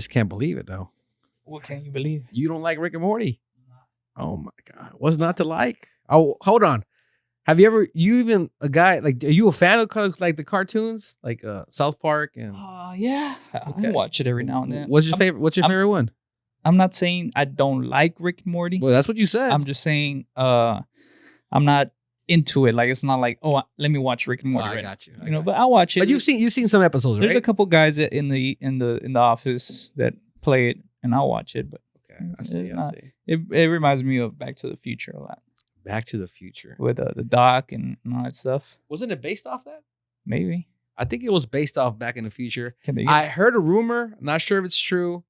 just can't believe it though. What can't you believe? You don't like Rick and Morty? Oh my god, what's not to like? Oh, hold on. Have you ever? You even a guy like? Are you a fan of like the cartoons, like South Park and? Yeah, Okay. I watch it every now and then. What's your favorite? What's your favorite one? I'm not saying I don't like Rick and Morty. Well, that's what you said. I'm just saying I'm not into it. Like it's not like, oh, let me watch Rick and Morty. I right got you. You know, but I watch it. But you've seen some episodes, right? There's a couple guys in the office that play it, and I'll watch it. But okay, I see. It reminds me of Back to the Future a lot. Back to the Future with the Doc and all that stuff. Wasn't it based off that? Maybe. I think it was based off Back in the Future. I heard a rumor. I'm not sure if it's true,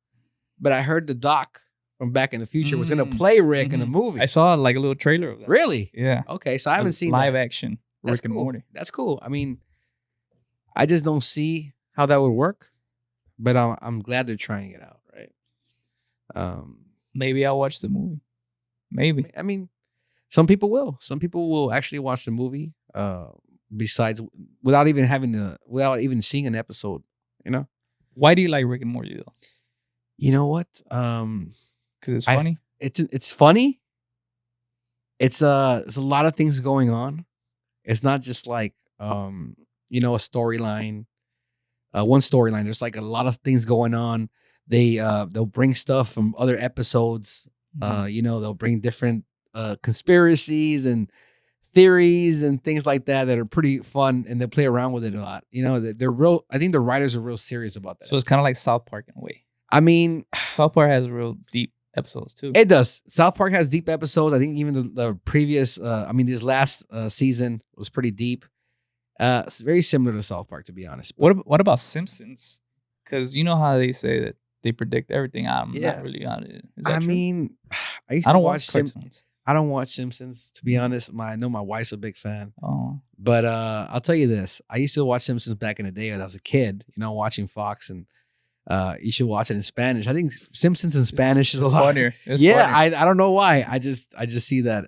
but I heard the Doc from Back in the Future was going to play Rick in a movie. I saw like a little trailer of that. Really? Yeah. Okay, so I haven't seen live action Rick and Morty. That's cool. I mean, I just don't see how that would work, but I'm glad they're trying it out, right? Maybe I'll watch the movie. Maybe. I mean, some people will. Some people will actually watch the movie. Besides, without even seeing an episode, you know. Why do you like Rick and Morty though? You know what? Because it's funny. It's funny. There's a lot of things going on. It's not just like a storyline. One storyline. There's like a lot of things going on. They'll bring stuff from other episodes. They'll bring different conspiracies and theories and things like that are pretty fun, and they play around with it a lot. You know, they're real. I think the writers are real serious about that. So it's kind of like South Park in a way. I mean, South Park has real deep episodes too. It does. South Park has deep episodes. I think even the previous, this last season was pretty deep. It's very similar to South Park, to be honest. What about Simpsons? Because you know how they say that they predict everything. I'm not really on it. I used to watch cartoons. I don't watch Simpsons, to be honest. I know my wife's a big fan. Oh. But I'll tell you this. I used to watch Simpsons back in the day when I was a kid, watching Fox, and you should watch it in Spanish. I think Simpsons in Spanish is a lot funnier. Funnier. I don't know why. I just see that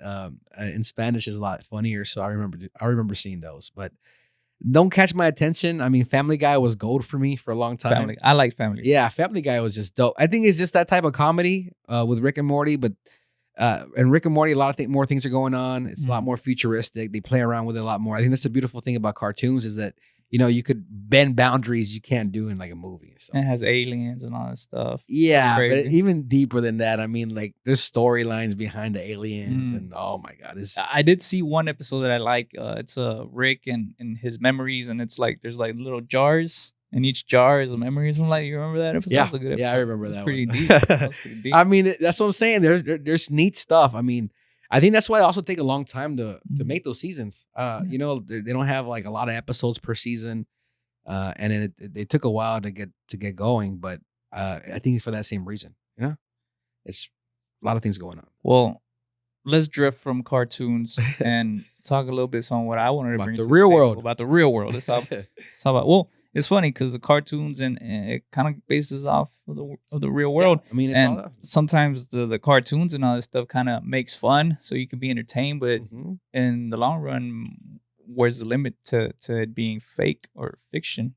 in Spanish is a lot funnier. So I remember seeing those, but don't catch my attention. I mean, Family Guy was gold for me for a long time. I like Family Guy. Yeah, Family Guy was just dope. I think it's just that type of comedy with Rick and Morty, but and Rick and Morty, a lot of more things are going on. It's a lot more futuristic. They play around with it a lot more. I think that's the beautiful thing about cartoons is that you could bend boundaries you can't do in like a movie. So. It has aliens and all that stuff. Yeah, but even deeper than that. I mean, like there's storylines behind the aliens, and oh my god, I did see one episode that I like. It's Rick and his memories, and it's like there's like little jars, and each jar is a memory. I'm like, you remember that episode? Yeah, a good episode. Yeah, I remember that. Pretty deep. Pretty deep. I mean, that's what I'm saying. There's neat stuff. I mean, I think that's why it also take a long time to make those seasons. They don't have like a lot of episodes per season. And then it took a while to get going, but I think it's for that same reason. It's a lot of things going on. Well, let's drift from cartoons and talk a little bit on what I wanted to bring the real world. About the real world. Let's talk about. Well, it's funny because the cartoons and it kind of bases off of the real world. Yeah, I mean, and sometimes the cartoons and all this stuff kind of makes fun, so you can be entertained. But in the long run, where's the limit to it being fake or fiction?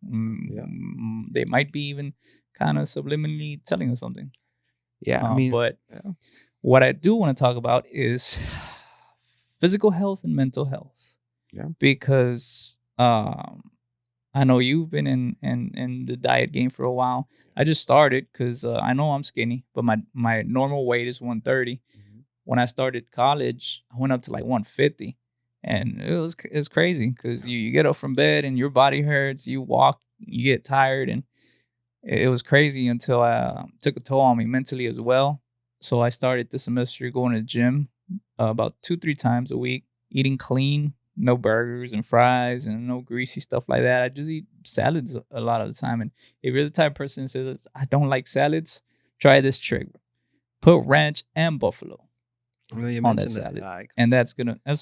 They might be even kind of subliminally telling us something. Yeah, what I do want to talk about is physical health and mental health. Yeah, because I know you've been in the diet game for a while. I just started because I know I'm skinny, but my normal weight is 130. When I started college, I went up to like 150. And it's crazy because you get up from bed and your body hurts. You walk, you get tired, and it was crazy until I took a toll on me mentally as well. So I started this semester going to the gym about 2-3 times a week, eating clean, no burgers and fries and no greasy stuff like that. I just eat salads a lot of the time. And if you're the type of person that says, I don't like salads, try this trick. Put ranch and buffalo on that salad. And that's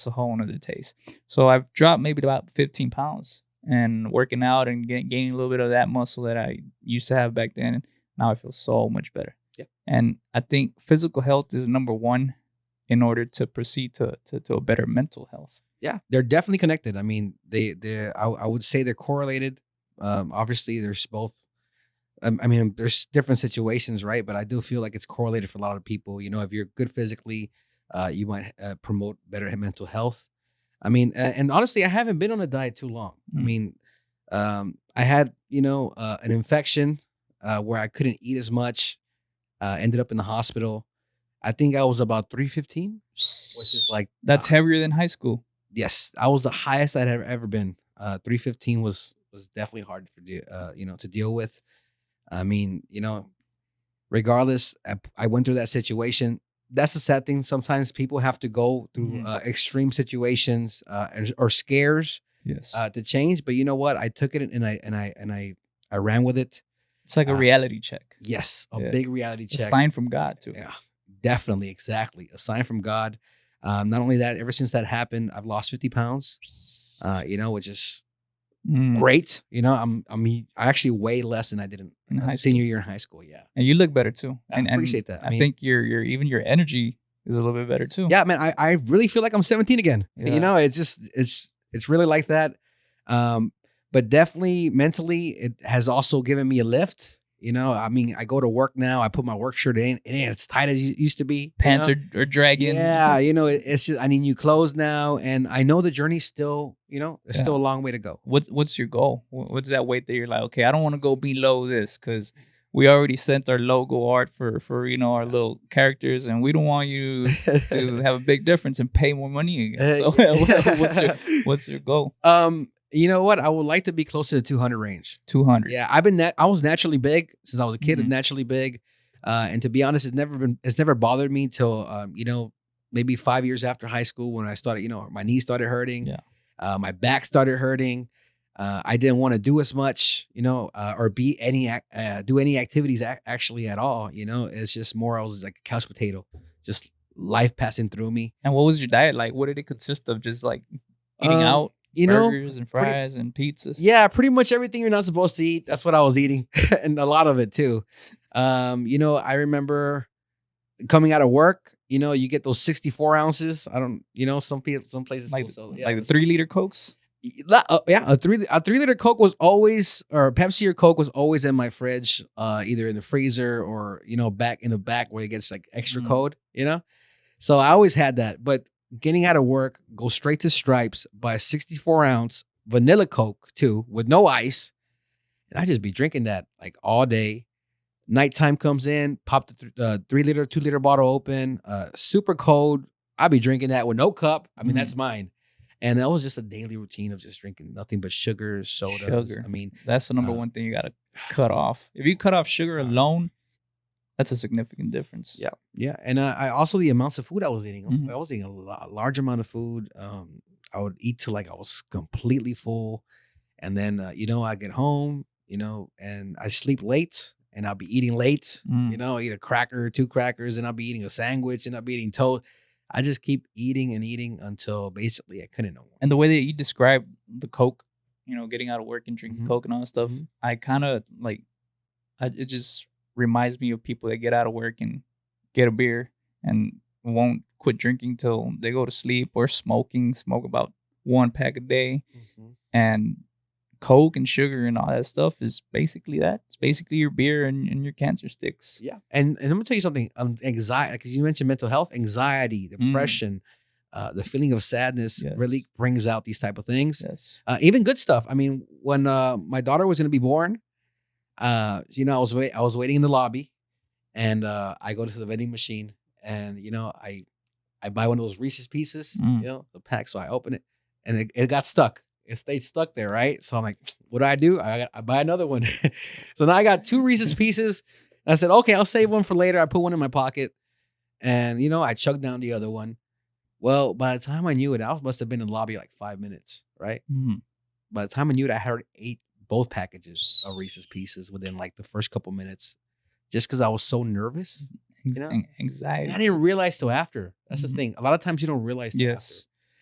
a whole nother taste. So I've dropped maybe about 15 pounds and working out and gaining a little bit of that muscle that I used to have back then. And now I feel so much better. Yeah. And I think physical health is number one in order to proceed to a better mental health. Yeah, they're definitely connected. I mean, I would say they're correlated. Obviously, there's both I mean, there's different situations, right? But I do feel like it's correlated for a lot of people. You know, if you're good physically, you might promote better mental health. I mean, and honestly, I haven't been on a diet too long. I Mm. mean, I had, an infection where I couldn't eat as much. Ended up in the hospital. I think I was about 315, which is like, That's heavier than high school. yes, I was the highest I'd ever been. 315 was definitely hard for to deal with. I mean, regardless, I went through that situation. That's the sad thing. Sometimes people have to go through extreme situations or scares Yes. to change. But you know what? I took it and I ran with it. It's like a reality check. Yes, a Yeah. big reality A check. sign from God too. Yeah, definitely, exactly, a sign from God. Not only that, ever since that happened, I've lost 50 pounds. Which is great. I actually weigh less than I did in high senior school. year in high school. Yeah, And you look better too. I appreciate that. I think your even your energy is a little bit better too. Yeah, man, I really feel like I'm 17 again. Yeah. It's really like that. But definitely mentally, it has also given me a lift. I mean, I go to work now. I put my work shirt in. It ain't as tight as it used to be. Pants are dragging. Yeah, it's just I need new clothes now, and I know the journey's still, there's still a long way to go. What's your goal? What's that weight that you're like, okay, I don't want to go below this because we already sent our logo art for our little characters, and we don't want you to have a big difference and pay more money again. So what's your goal? You know what? I would like to be closer to 200 range. 200. Yeah, I was naturally big since I was a kid. Naturally big, and to be honest, it's never bothered me till maybe 5 years after high school when I started. My knees started hurting. Yeah. My back started hurting. I didn't want to do as much, or do any activities actually at all. It's just more I was like a couch potato, just life passing through me. And what was your diet like? What did it consist of? Just like eating out? Burgers and fries and pizzas. Yeah, pretty much everything you're not supposed to eat. That's what I was eating, and a lot of it too. I remember coming out of work. You get those 64 ounces. I don't. Some places like sell, the 3-liter Cokes. Yeah, a 3-liter Coke was always, or Pepsi or Coke was always in my fridge, either in the freezer or back in the back where it gets like extra cold. So I always had that, but. Getting out of work, go straight to Stripes, buy a 64-ounce vanilla Coke too, with no ice. And I just be drinking that like all day. Nighttime comes in, pop the 3-liter, 2-liter bottle open, super cold. I'll be drinking that with no cup. I mean, that's mine. And that was just a daily routine of just drinking nothing but sugars, sodas. I mean, that's the number one thing you got to cut off. If you cut off sugar alone, that's a significant difference. Yeah. And I also, the amounts of food I was eating. I was eating a large amount of food. I would eat till like I was completely full. And then, I get home, and I sleep late and I'll be eating late. Eat a cracker, 2 crackers, and I'll be eating a sandwich and I'll be eating toast. I just keep eating and eating until basically I couldn't no more. And the way that you describe the Coke, getting out of work and drinking Coke and all that stuff, I kind of like, it just reminds me of people that get out of work and get a beer and won't quit drinking till they go to sleep, or smoke about 1 pack a day. And Coke and sugar and all that stuff is basically that. It's basically your beer and your cancer sticks. Yeah. And I'm gonna tell you something. Anxiety, because you mentioned mental health, anxiety, depression, the feeling of sadness really brings out these type of things. Even good stuff. I mean, when my daughter was gonna be born, I was waiting in the lobby, and I go to the vending machine, and I buy one of those Reese's Pieces, the pack. So I open it, and it got stuck. It stayed stuck there, right? So I'm like, what do? I buy another one. So now I got 2 Reese's Pieces. And I said, okay, I'll save one for later. I put one in my pocket, and I chugged down the other one. Well, by the time I knew it, I must have been in the lobby like 5 minutes, right? By the time I knew it, I had ate both packages of Reese's Pieces within like the first couple minutes, just because I was so nervous. Anxiety. And I didn't realize till after. That's the thing. A lot of times you don't realize till after.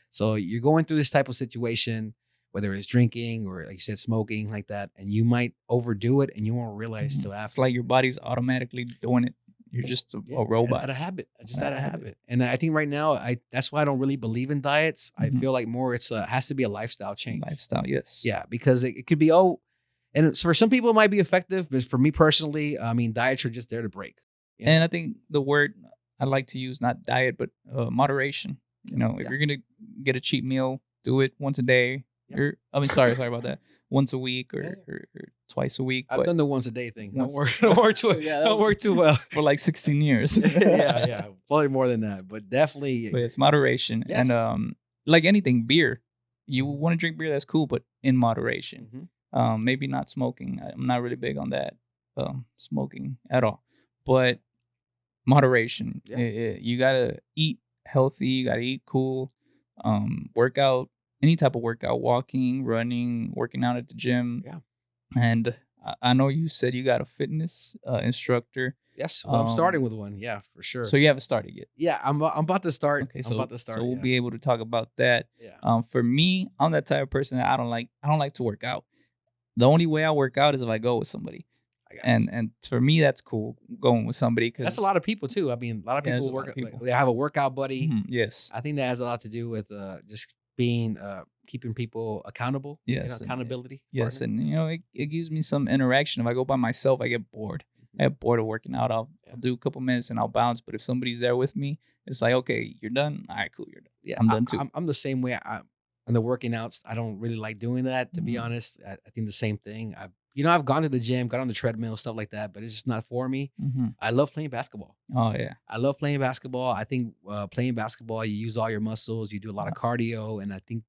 So you're going through this type of situation, whether it's drinking or, like you said, smoking like that, and you might overdo it and you won't realize till after. It's like your body's automatically doing it. You're just a robot. Out of habit. Just out of habit. And I think right now, that's why I don't really believe in diets. I feel like more it has to be a lifestyle change. Lifestyle, yes. Yeah, because it could be, And for some people, it might be effective, but for me personally, I mean, diets are just there to break. You know? And I think the word I like to use, not diet, but moderation. You know, if Yeah. you're gonna get a cheat meal, do it once a day. Yeah. Or I mean, sorry about that. Once a week Yeah. or twice a week. I've But done the once a day thing. Don't once, work too. yeah, that Don't was work too well. for like 16 years. Yeah, probably more than that, but definitely. But it's moderation. Yes. And like anything, beer. You Mhm. want to drink beer, that's cool, but in moderation. Mhm. Maybe not smoking. I'm not really big on that. Smoking at all. But moderation. Yeah. You gotta eat healthy. You gotta eat cool. Workout, any type of workout, walking, running, working out at the gym. Yeah. And I know you said you got a fitness instructor. Yes. Well, I'm starting with one. Yeah, for sure. So you haven't started yet. Yeah, I'm about to start. Okay, I'm about to start. so we'll Yeah. be able to talk about that. Yeah. For me, I'm that type of person that I don't like to work out. The only way I work out is if I go with somebody. I got And for me, that's cool going with somebody because That's a lot of people too. I mean, a lot of Yeah, there's people a lot work. of people. They have a workout buddy. Yes, I think that has a lot to do with just being keeping people accountable. yes, and Accountability. yes, partner. and it gives me some interaction. If I go by myself, I get bored. I get bored of working out. I'll do a couple minutes and I'll bounce. But if somebody's there with me, it's like, okay, you're done. All right, cool, you're done. Yeah, I'm done too. I'm the same way. On the working outs, I don't really like doing that. To be Mhm. honest, I think the same thing. I've gone to the gym, got on the treadmill, stuff like that, but it's just not for me. Mhm. I love playing basketball. Oh yeah. I love playing basketball. I think playing basketball, you use all your muscles, you do a lot of cardio, and I think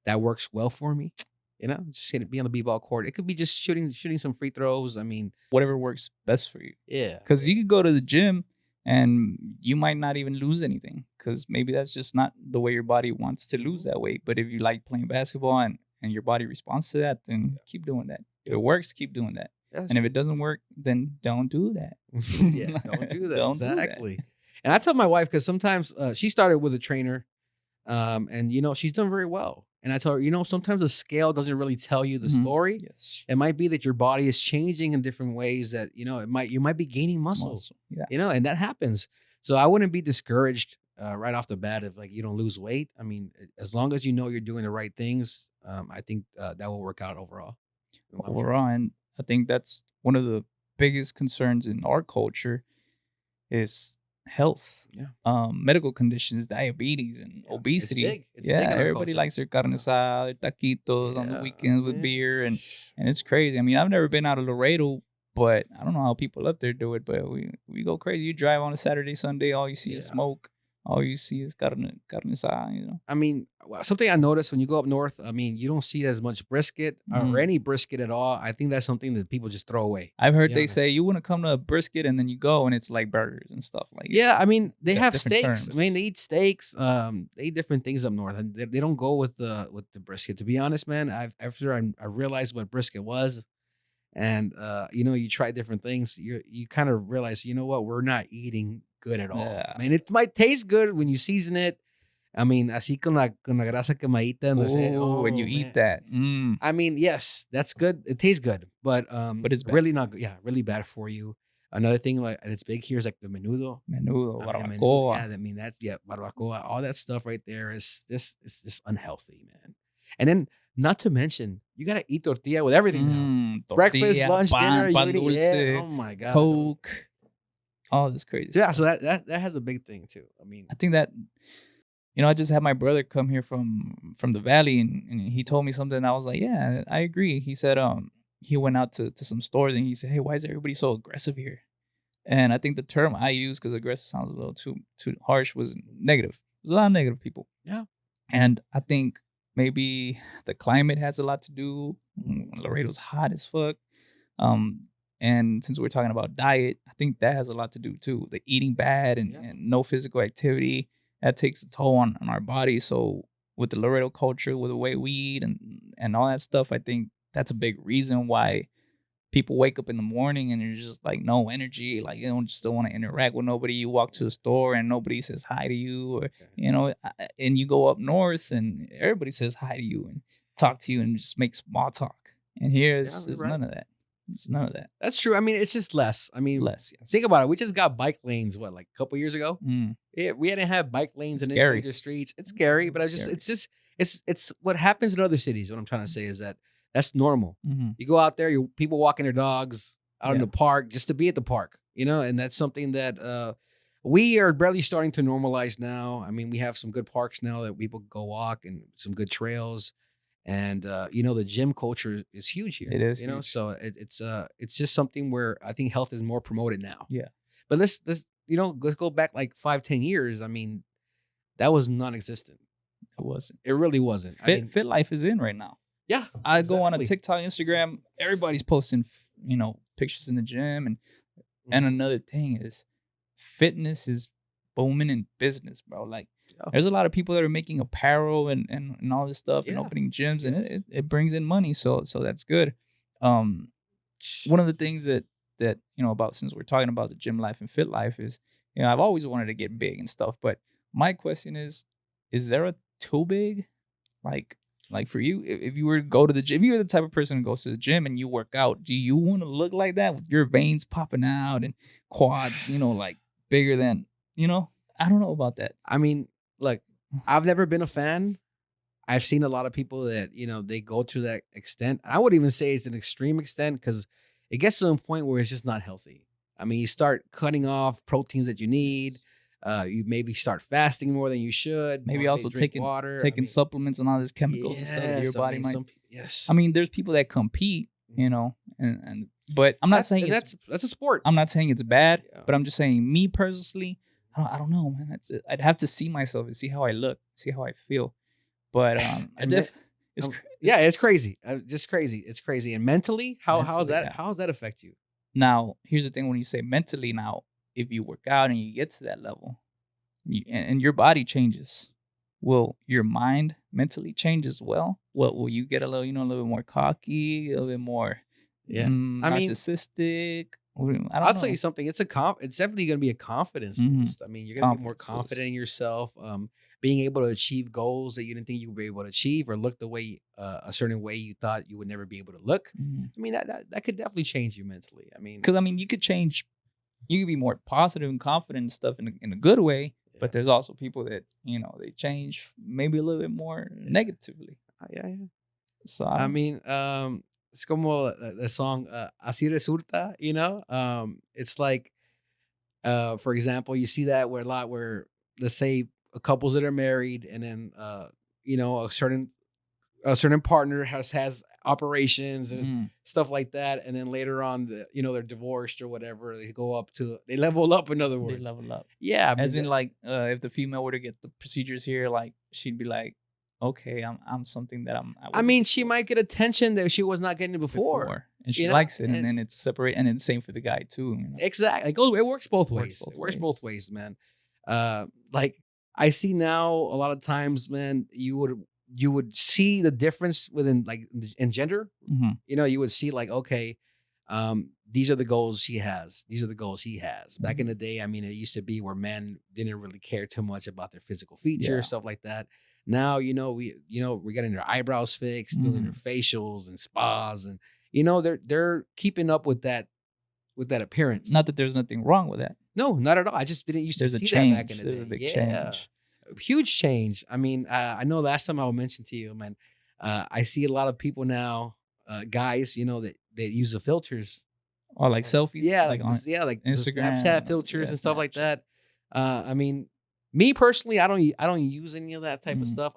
that works well for me. Just be on the b-ball court. It could be just shooting some free throws. I mean, Whatever works best for you. yeah, Because you could go to the gym and you might not even lose anything because maybe that's just not the way your body wants to lose that weight. But if you like playing basketball and your body responds to that, then keep doing that. If yeah. it works, keep doing that. That's And if it doesn't work, then don't do that. yeah, don't do that. Don't do that. Exactly. And I tell my wife because sometimes she started with a trainer, and she's done very well. And I tell her, sometimes the scale doesn't really tell you the Mhm. story. Yes. It might be that your body is changing in different ways that you might be gaining muscle. Muscle. Yeah. And that happens. So I wouldn't be discouraged right off the bat if you don't lose weight. I mean, as long as you know you're doing the right things, I think that will work out overall. in the long term. Overall, and I think that's one of the biggest concerns in our culture is health. Yeah. Medical conditions, diabetes, and Yeah, obesity. It's big. It's big in our Everybody culture. likes their carne asada, their taquitos on the Yeah, weekends with man. beer, and it's crazy. I mean, I've never been out of Laredo, but I don't know how people up there do it. But we go crazy. You drive on a Saturday, Sunday, all you see is Yeah. smoke. All you see is carne asada. I mean, something I noticed when you go up north, I mean, you don't see as much brisket or any brisket at all. I think that's something that people just throw away. I've heard be they honest. say you want to come to a brisket and then you go and it's like burgers and stuff like. Yeah, I mean, they That's have different steaks. terms. I mean, they eat steaks. They eat different things up north, and they don't go with the brisket. To be honest, man, after I realized what brisket was, and you try different things, you kind of realize, what, we're not eating good at all. Yeah. I mean, it might taste good when you season it. I mean, así con la grasa quemadita. When you eat that. I mean, yes, that's good. It tastes good, but But it's bad. really not good. Yeah, really bad for you. Another thing and it's big here is like the menudo. Menudo, I mean, barbacoa. yeah, I mean barbacoa. All that stuff right there is just unhealthy, man. And then not to mention, you gotta eat tortilla with everything now. Breakfast, Tortilla, lunch, dinner. pan You dulce, oh my god, Coke, all this crazy yeah. stuff. So that has a big thing too. I mean, I think that I just had my brother come here from the valley and he told me something and I was like, yeah, I agree. He said he went out to some stores and he said, hey, why is everybody so aggressive here? And I think the term I use, because aggressive sounds a little too harsh, was negative. There's a lot of negative people. Yeah. And I think maybe the climate has a lot to do. Laredo's hot as fuck. And since we're talking about diet, I think that has a lot to do too. The eating bad and no physical activity, that takes a toll on our bodies. So with the Laredo culture, with the way we eat and all that stuff, I think that's a big reason why people wake up in the morning and you're just like no energy, like you don't just don't want to interact with nobody. You walk to a store and nobody says hi to you, or and you go up north and everybody says hi to you and talk to you and just make small talk. And here is you're right. none of that. There's none of that. That's true. I mean, it's just less. I mean, Less. Yes. think about it. We just got bike lanes, like a couple years ago? We hadn't had bike lanes It's in scary. any major streets. It's scary, but Scary. it's what happens in other cities. What I'm trying to say is that That's normal. You go out there, people walking their dogs out in Yeah. the park just to be at the park, and that's something that we are barely starting to normalize now. I mean, we have some good parks now that people go walk and some good trails. And the gym culture is huge here. It is huge. So it's just something where I think health is more promoted now. Yeah. But let's go back like 5-10 years. I mean, that was non-existent. It wasn't. It really wasn't. Fit life is in right now. Yeah, I go on a exactly. TikTok, Instagram. Everybody's posting, pictures in the gym, and another thing is, fitness is booming in business, bro. Like, there's a lot of people that are making apparel and all this stuff and opening gyms, and it brings in money. So that's good. One of the things that about, since we're talking about the gym life and fit life, is, I've always wanted to get big and stuff, but my question is there a too big? Like for you, if you were to go to the gym, if you're the type of person who goes to the gym and you work out, do you want to look like that with your veins popping out and quads, like bigger than, I don't know about that. I mean, look, I've never been a fan. I've seen a lot of people that, they go to that extent. I would even say it's an extreme extent because it gets to a point where it's just not healthy. I mean, you start cutting off proteins that you need. You maybe start fasting more than you should. Maybe also drink water, taking supplements and all these chemicals and stuff that your body might. Yes. I mean, there's people that compete, and but I'm not saying that's a sport. I'm not saying it's bad, but I'm just saying, me personally, I don't know, man. I'd have to see myself and see how I look, see how I feel. But it's crazy. Just crazy. It's crazy. And mentally, how's that affect you? Now, here's the thing: when you say mentally, now, if you work out and you get to that level, and your body changes, will your mind mentally change as well? Will you get a little bit more cocky, a little bit more narcissistic? I'll tell you something. It's definitely going to be a confidence boost. I mean, you're going to be more confident in yourself. Being able to achieve goals that you didn't think you would be able to achieve, or look the way a certain way you thought you would never be able to look. I mean, that could definitely change you mentally. I mean, because you could change. You can be more positive and confident and stuff in a good way, but there's also people that, they change maybe a little bit more negatively. Yeah. So I mean, it's como the song Así Resulta, it's like, for example, you see that where let's say couples that are married, and then a certain partner has operations and stuff like that, and then later on they're divorced or whatever, they level up, in other words. They level up. Yeah, as in, like, if the female were to get the procedures here, like, she'd be like, okay, I'm something that I mean, she might get attention that she was not getting before. And she likes it, and then it's separate, and then same for the guy too. Exactly. It works both ways. It works both ways, man. Like, I see now a lot of times, man, you would see the difference within, like, in gender. You would see, like, okay, these are the goals she has. These are the goals he has. Back in the day, I mean, it used to be where men didn't really care too much about their physical features, stuff like that. Now, we're getting their eyebrows fixed, doing their facials and spas, and they're keeping up with that appearance. Not that there's nothing wrong with that. No, not at all. I just didn't used to see that back in the day. There's a big change. Huge change. I mean, I know last time I mentioned to you, man, I see a lot of people now, guys, that use the filters. Or like selfies? Yeah, like Instagram, Snapchat filters and stuff like that. I mean, me personally, I don't use any of that type of stuff.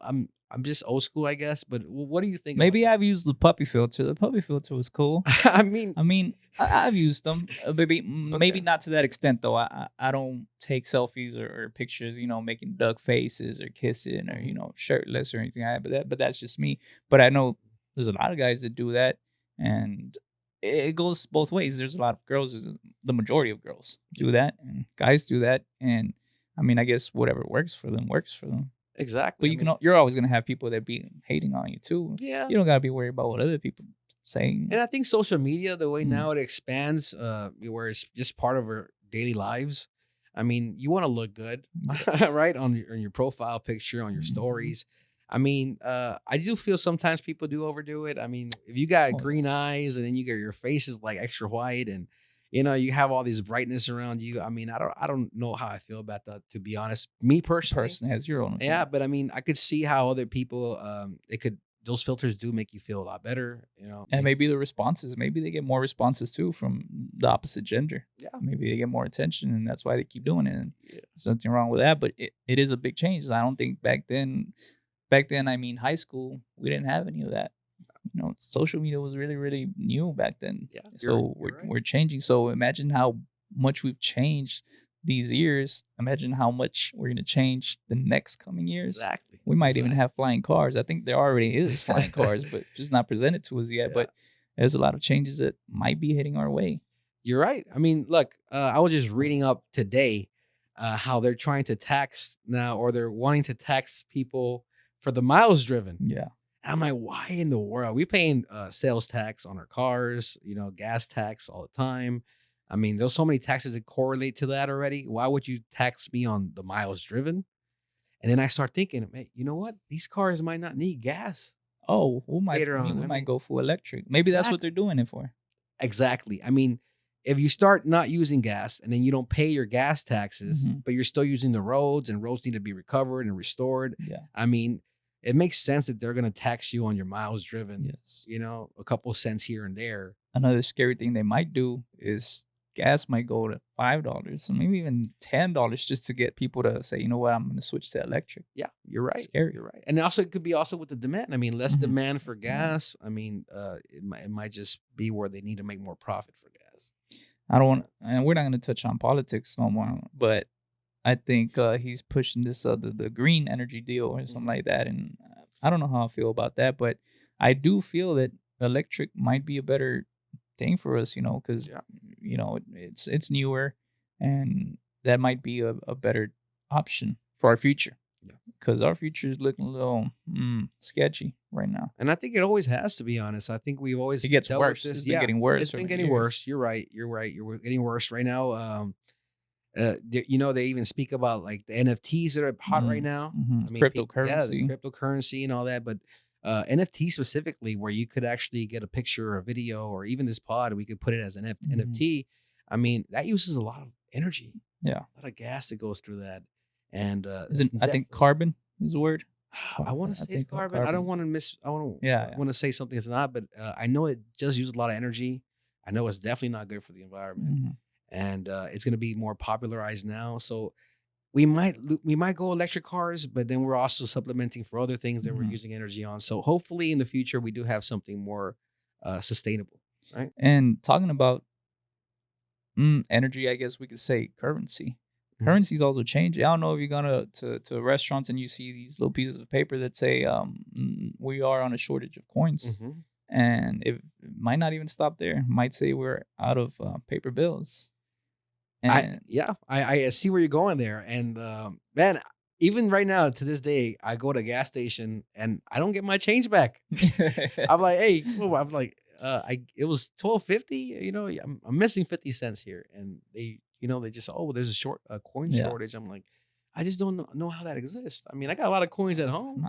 I'm just old school, I guess. But what do you think? Maybe I've used the puppy filter. The puppy filter was cool. I mean, I've used them. Maybe not to that extent, though. I don't take selfies or pictures, making duck faces or kissing or shirtless or anything like that. But that's just me. But I know there's a lot of guys that do that, and it goes both ways. There's a lot of girls. The majority of girls do that, and guys do that, and I mean, I guess whatever works for them works for them. Exactly. But you're always gonna have people that be hating on you too. Yeah. You don't gotta be worried about what other people say. And I think social media, the way now it expands, where it's just part of our daily lives. I mean, you want to look good, right? On your profile picture, on your stories. I mean, I do feel sometimes people do overdo it. I mean, if you got green eyes and then you get your face is like extra white, and you have all this brightness around you. I mean, I don't know how I feel about that, to be honest. Me personally has your own opinion. Yeah, but I mean, I could see how other people it could those filters do make you feel a lot better. And maybe the responses, maybe they get more responses too from the opposite gender. Yeah. Maybe they get more attention, and that's why they keep doing it. And Yeah. there's nothing wrong with that, but it is a big change. I don't think back then, I mean, high school, we didn't have any of that. Social media was really, really new back then. Yeah, So you're right. we're changing. So imagine how much we've changed these years. Imagine how much we're gonna change the next coming years. Exactly. We might even have flying cars. I think there already is flying cars, but just not presented to us yet. Yeah. But there's a lot of changes that might be hitting our way. You're right. I mean, look, I was just reading up today how they're trying to tax now, or they're wanting to tax people for the miles driven. Yeah. And I'm like, why in the world? We paying sales tax on our cars, gas tax all the time. I mean, there's so many taxes that correlate to that already. Why would you tax me on the miles driven? And then I start thinking, man, you know what? These cars might not need gas Oh, we might. later on. We might go for electric. Maybe that's what they're doing it for. Exactly. I mean, if you start not using gas and then you don't pay your gas taxes, but you're still using the roads, and roads need to be recovered and restored. Yeah. I mean, it makes sense that they're going to tax you on your miles driven. Yes. A couple cents here and there. Another scary thing they might do is gas might go to $5, maybe even $10, just to get people to say, you know what, I'm going to switch to electric. Yeah, you're right. Scary. You're right. And also, it could be also with the demand. I mean, less demand for gas. I mean, it might just be where they need to make more profit for gas. I don't want, and we're not going to touch on politics no more, but I think he's pushing this the green energy deal or something like that, and I don't know how I feel about that, but I do feel that electric might be a better thing for us, because it's newer, and that might be a better option for our future. Because our future is looking a little sketchy right now. And I think it always has, to be honest. I think we've always it gets dealt worse. with this. It's been getting worse. It's been getting worse. You're right. You're getting worse right now. They even speak about like the NFTs that are hot right now. I mean, cryptocurrency, the cryptocurrency and all that. But NFT specifically, where you could actually get a picture or a video, or even this pod, we could put it as an NFT. I mean, that uses a lot of energy. Yeah, a lot of gas that goes through that. And I think carbon is the word. I want to say it's carbon. I don't want to I want to say something it's not, but I know it does use a lot of energy. I know it's definitely not good for the environment, and it's going to be more popularized now. So we might go electric cars, but then we're also supplementing for other things that we're using energy on. So hopefully in the future we do have something more sustainable, right? And talking about energy, I guess we could say currency. Currency's also changing. I don't know if you're gonna to restaurants and you see these little pieces of paper that say we are on a shortage of coins, and it might not even stop there. It might say we're out of paper bills. And I see where you're going there, and man, even right now to this day, I go to a gas station and I don't get my change back. I'm like, hey, I'm like, it was $12.50. I'm missing 50 cents here, and they just, there's a coin shortage. I'm like, I just don't know how that exists. I mean, I got a lot of coins at home.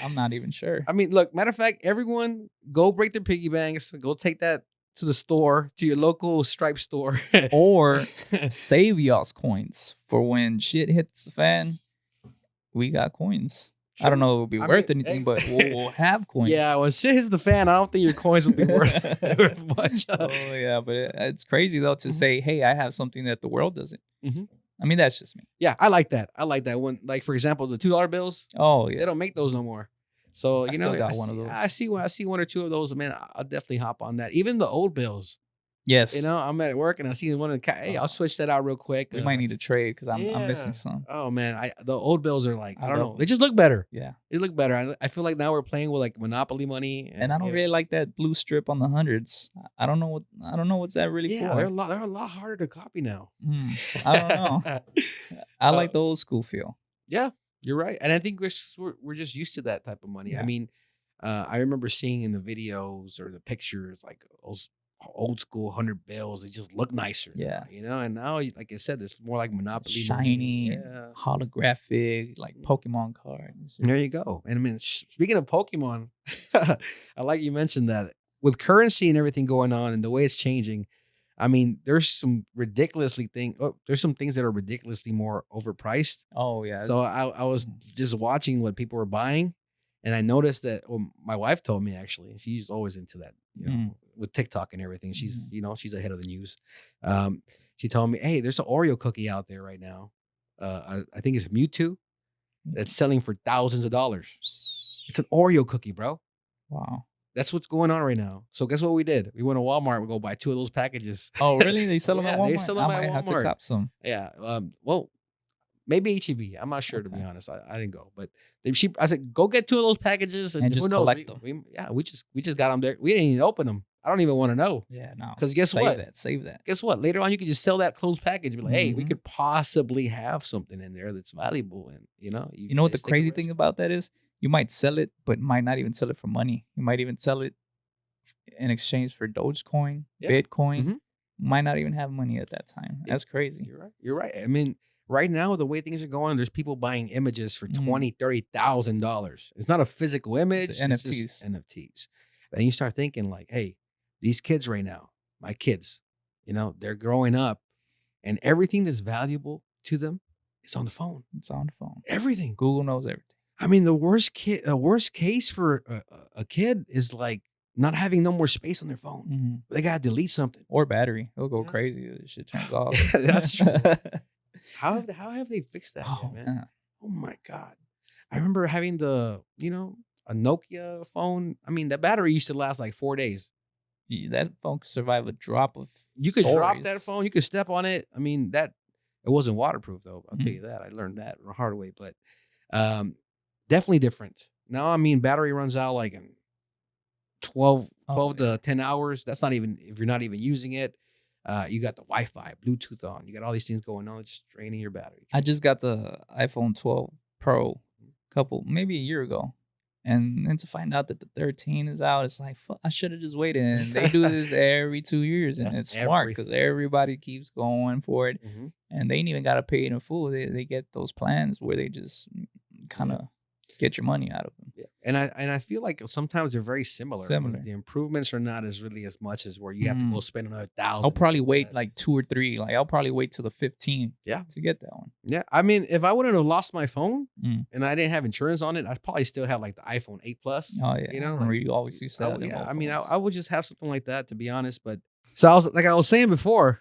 I'm not even sure. I mean, look, matter of fact, everyone go break their piggy banks, go take that to the store, to your local Stripe store, or save y'all's coins for when shit hits the fan. We got coins. Sure. I don't know if it'll be worth anything, but we'll have coins. Yeah, when shit hits the fan, I don't think your coins will be worth much. Oh yeah, but it's crazy though to say, hey, I have something that the world doesn't. I mean, that's just me. Yeah, I like that. When, like, for example, the $2 bills. Oh yeah, they don't make those no more. So I got one of those. I see one or two of those. Man, I'll definitely hop on that. Even the old bills. Yes. I'm at work and I see one. Hey, I'll switch that out real quick. We might need to trade because I'm missing some. Oh man, the old bills are like, I don't know. They just look better. Yeah, they look better. I feel like now we're playing with like Monopoly money. And I don't really like that blue strip on the hundreds. I don't know what's that really for. Yeah, they're a lot harder to copy now. I don't know. I like the old school feel. Yeah, you're right. And I think we're just used to that type of money. Yeah. I mean, I remember seeing in the videos or the pictures like those old school 100 bills. They just look nicer. Yeah. And now, like I said, there's more like Monopoly shiny, holographic, like Pokemon cards. There you go. And I mean, speaking of Pokemon, I like you mentioned that with currency and everything going on and the way it's changing. I mean, there's some things that are ridiculously more overpriced. Oh yeah. So I was just watching what people were buying. And I noticed that, well, my wife told me actually, she's always into that, Mm. with TikTok and everything. She's, Mhm. she's ahead of the news. Um, she told me, hey, there's an Oreo cookie out there right now. I think it's Mewtwo that's selling for thousands of dollars. It's an Oreo cookie, bro. Wow. That's what's going on right now. So guess what we did? We went to Walmart. We go buy 2 of those packages. Oh, really? They sell them at Yeah, they Walmart? sell I them at might have to Walmart. cop some. Yeah. Well, maybe HEB. I'm not sure, to be Okay. honest. I didn't go, but I said, go get 2 of those packages, and And who just knows? collect them. We just got them there. We didn't even open them. I don't even want to know, Yeah, no. because guess Save what? that. Save that. Guess what? Later on, you can just sell that closed package. Be like, hey, we Mhm. could possibly have something in there that's valuable, and You know what the just take a crazy risk. thing about that is? You might sell it, but might not even sell it for money. You might even sell it in exchange for Dogecoin, Yeah. Bitcoin. Mhm. Might not even have money at that time. Yeah. That's crazy. You're right. You're right. I mean, right now, the way things are going, there's people buying images for Mhm. $20,000, $30,000. It's not a physical image. It's It's just NFTs. NFTs. And you start thinking like, hey, these kids right now, my kids, they're growing up, and everything that's valuable to them is on the phone. It's on the phone. Everything. Google knows everything. I mean, the worst case for a kid is like not having no more space on their phone. Mhm. They gotta delete something. Or battery. It'll go Yeah. crazy. This shit turns off. That's true. How have they fixed that Oh, yet, man? man. Oh my god! I remember having a Nokia phone. I mean, the battery used to last like 4 days. That phone could survive a drop of You could drop that stories. phone. You could step on it. I mean, it wasn't waterproof though. I'll tell Mhm. you that. I learned that the hard way. But um, definitely different. Now, I mean, battery runs out like in 12 Oh, yeah. to 10 hours. That's not even if you're not even using it. You got the Wi-Fi, Bluetooth on. You got all these things going on. It's draining your battery. I just got the iPhone 12 Pro maybe a year ago. And then to find out that the 13 is out, it's like, fuck, I should have just waited. And they do this every 2 years. And That's it's smart because everybody keeps going for it. Mhm. And they ain't even got to pay it in full. They get those plans where they just kind of get your money out of them. Yeah. And I feel like sometimes they're very similar. I mean, Similar. the improvements are not as much as where you have to go spend another I'll $1,000. probably wait like 2 or 3. Like I'll probably wait till the 15 Yeah. to get that one. Yeah. I mean, if I wouldn't have lost my phone Mm. and I didn't have insurance on it, I'd probably still have like the iPhone 8 Plus. Oh, yeah. You know, I remember like, you always used to have them yeah. old I mean, phones. I would just have something like that, to be honest. But so I was saying before,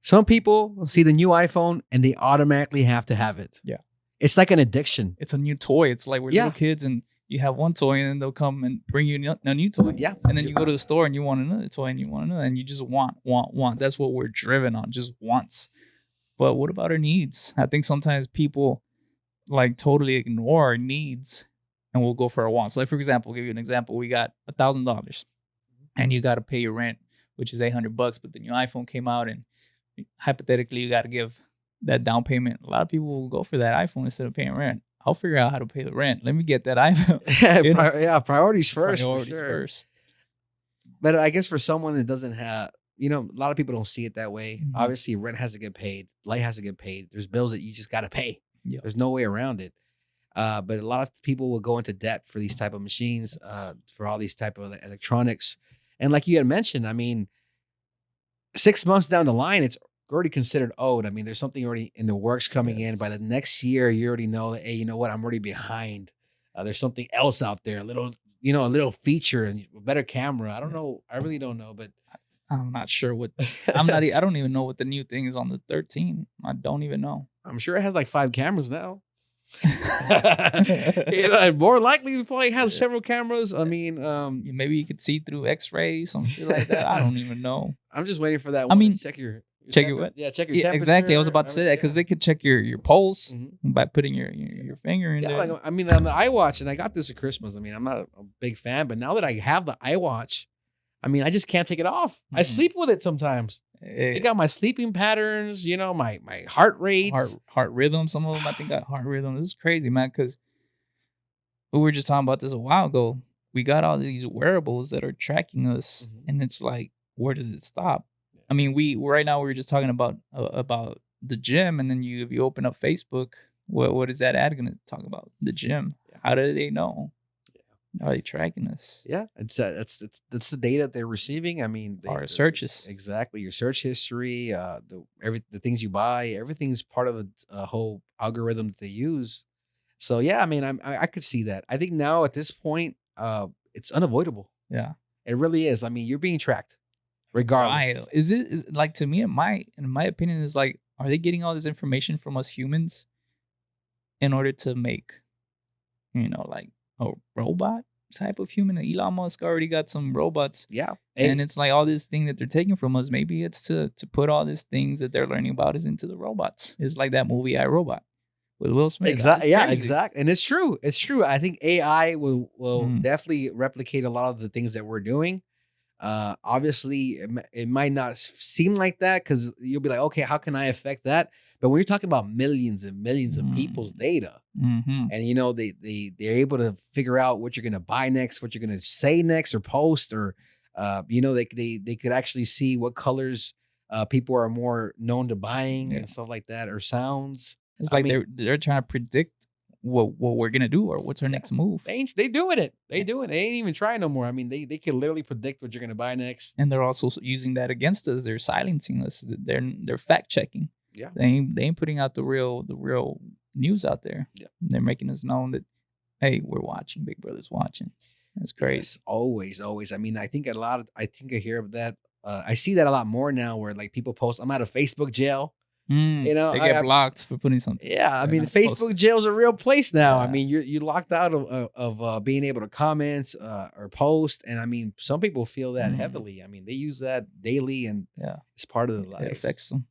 some people see the new iPhone and they automatically have to have it. Yeah. It's like an addiction. It's a new toy. It's like we're Yeah. little kids and you have one toy and then they'll come and bring you a new toy. Yeah. And then you go to the store and you want another toy and you want another and you just want. That's what we're driven on, just wants. But what about our needs? I think sometimes people like totally ignore our needs and we'll go for our wants. Like for example, I'll give you an example. We got $1,000 and you got to pay your rent, which is $800, but the new iPhone came out and hypothetically you got to give that down payment. A lot of people will go for that iPhone instead of paying rent. I'll figure out how to pay the rent. Let me get that iPhone. Yeah, priorities first. Priorities for sure. first. But I guess for someone that doesn't have, a lot of people don't see it that way. Mhm. Obviously, rent has to get paid, light has to get paid. There's bills that you just got to pay. Yeah. There's no way around it. But a lot of people will go into debt for these type of machines, for all these type of electronics. And like you had mentioned, I mean, 6 months down the line, it's already considered owed. I mean, there's something already in the works coming in. By the next year, you already know that, hey, you know what? I'm already behind. There's something else out there, a little feature and a better camera. I don't know. I really don't know, but I'm not sure what. I don't even know what the new thing is on the 13. I don't even know. I'm sure it has like 5 cameras now. More likely, it probably has several cameras. I mean, maybe you could see through X-rays, something like that. I don't even know. I'm just waiting for that. I mean, check your what? Yeah, check your temperature. Exactly. I was about to say that because they could check your pulse by putting your finger in there. Like, I mean, on the iWatch, and I got this at Christmas. I mean, I'm not a big fan, but now that I have the iWatch, I mean, I just can't take it off. I sleep with it sometimes. It got my sleeping patterns, my heart rates, heart rhythm. Some of them I think got heart rhythm. This is crazy, man. Because we were just talking about this a while ago. We got all these wearables that are tracking us, and it's like, where does it stop? I mean, right now we were just talking about the gym, and then if you open up Facebook, what is that ad going to talk about? The gym. How do they know? Are they tracking us? Yeah, that's the data they're receiving. I mean, our searches. Exactly, your search history, the things you buy, everything's part of a whole algorithm that they use. So yeah, I mean, I could see that. I think now at this point, it's unavoidable. Yeah. It really is. I mean, you're being tracked Right. regardless. Is like to me, in my opinion, is like, are they getting all this information from us humans in order to make, like a robot type of human? Elon Musk already got some robots, Yeah. and it's like all this thing that they're taking from us. Maybe it's to put all these things that they're learning about is into the robots. It's like that movie I, Robot with Will Smith. That was Exactly. Yeah, crazy. exactly. And it's true. It's true. I think AI will Mm, definitely replicate a lot of the things that we're doing. Obviously, it might not seem like that because you'll be like, okay, how can I affect that? But when you're talking about millions and millions of people's mm, data, mhm. and they're able to figure out what you're gonna buy next, what you're gonna say next or post, or they could actually see what colors people are more known to buying Yeah. and stuff like that, or sounds. It's I like mean, they're trying to predict what we're gonna do or what's our yeah, next move. they doing it. They do it. They ain't even trying no more. I mean, they can literally predict what you're gonna buy next. And they're also using that against us. They're silencing us. They're fact checking. Yeah, They ain't putting out the real news out there. yeah. They're making us known that, hey, we're watching. Big Brother's watching. That's crazy. Yes, always, always. I mean, I think I hear of that. I see that a lot more now where like people post, I'm out of Facebook jail. You know, They get blocked for putting something yeah, I they're mean, not supposed Facebook to. jail's a real place now. I Yeah. mean, you're locked out of being able to comment or post, and I mean, some people feel that Mm, heavily. I mean, they use that daily, and yeah. it's part of their It life. affects them.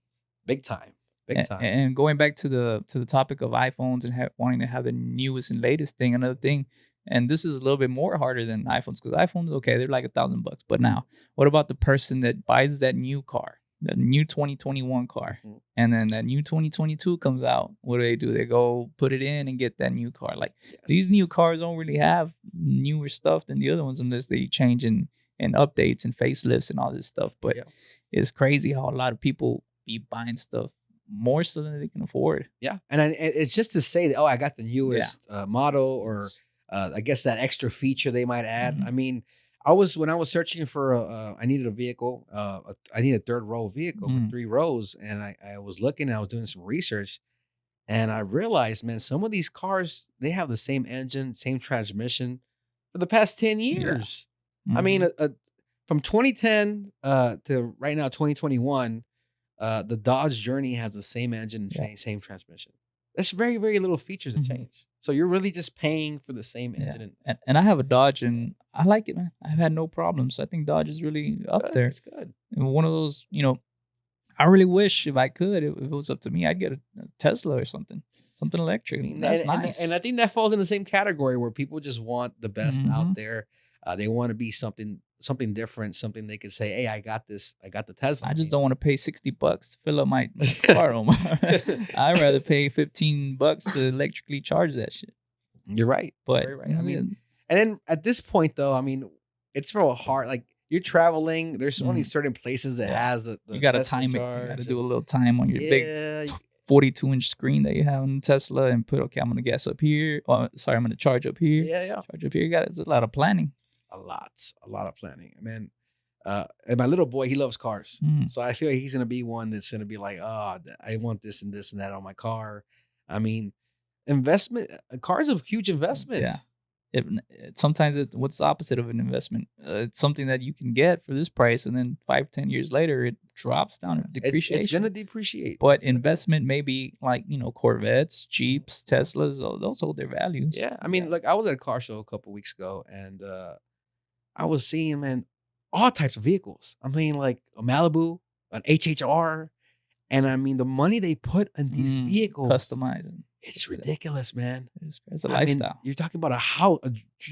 Big time, big And, time. and going back to the topic of iPhones and wanting to have the newest and latest thing, another thing, and this is a little bit more harder than iPhones because iPhones, okay, they're like $1,000. But now, what about the person that buys that new car, the new 2021 car, Mhm. and then that new 2022 comes out? What do? They go put it in and get that new car. Like these Yes. new cars don't really have newer stuff than the other ones unless they change and updates and facelifts and all this stuff. But Yeah. it's crazy how a lot of people be buying stuff more so than they can afford. Yeah, and it's just to say that, oh, I got the Yeah. newest model, or Yes. I guess that extra feature they might add. Mhm. I mean, when I was searching for I needed a vehicle, I need a third row vehicle with Mm. 3 rows, and I was looking, I was doing some research, and I realized, man, some of these cars they have the same engine, same transmission for the past 10 Yeah. years. I mean, Mhm. from 2010 to right now 2021. The Dodge Journey has the same engine and Yeah. same transmission. There's very, very little features that Mhm. change. So you're really just paying for the same Yeah. engine. And And I have a Dodge and I like it, man. I've had no problems. I think Dodge is really up good, there. it's good. And one of those, I really wish if I could, if it was up to me, I'd get a Tesla or something I electric. mean, That's and nice. I think that falls in the same category where people just want the best out Mhm. there. They want to be something different, something they could say, "Hey, I got this. I got the Tesla." I I just mean, don't want to pay $60 to fill up my car. I'd rather pay $15 to electrically charge that shit. you're right. You're But very right. you I know, mean, and then at this point, though, I mean, it's real hard. Like you're traveling. There's only mm, certain places that yeah, has you the gotta Tesla time it. You gotta charge, do a and little time on your big yeah, 42-inch screen that you have in Tesla and put, okay, I'm gonna gas up here. Oh, sorry, I'm gonna charge up here. yeah, yeah. Charge up here. It's a lot of planning. A lot of planning. I mean, and my little boy, he loves cars, Mm, so I feel like he's gonna be one that's gonna be like, oh, I want this and that on my car. I mean, investment. Cars are a huge yeah. investment. Sometimes what's the opposite of an investment? It's something that you can get for this price, and then 5, 10 years later, it drops down in It's gonna depreciation. depreciate. But It's gonna go. investment may be like, Corvettes, Jeeps, Teslas, those hold their values. Yeah, I Yeah. mean, like I was at a car show a couple weeks ago, and I was seeing, man, all types of vehicles. I mean, like a Malibu, an HHR, and I mean the money they put in these vehicles. Customizing. It's ridiculous, man. It's a I mean, lifestyle. you're talking about a house.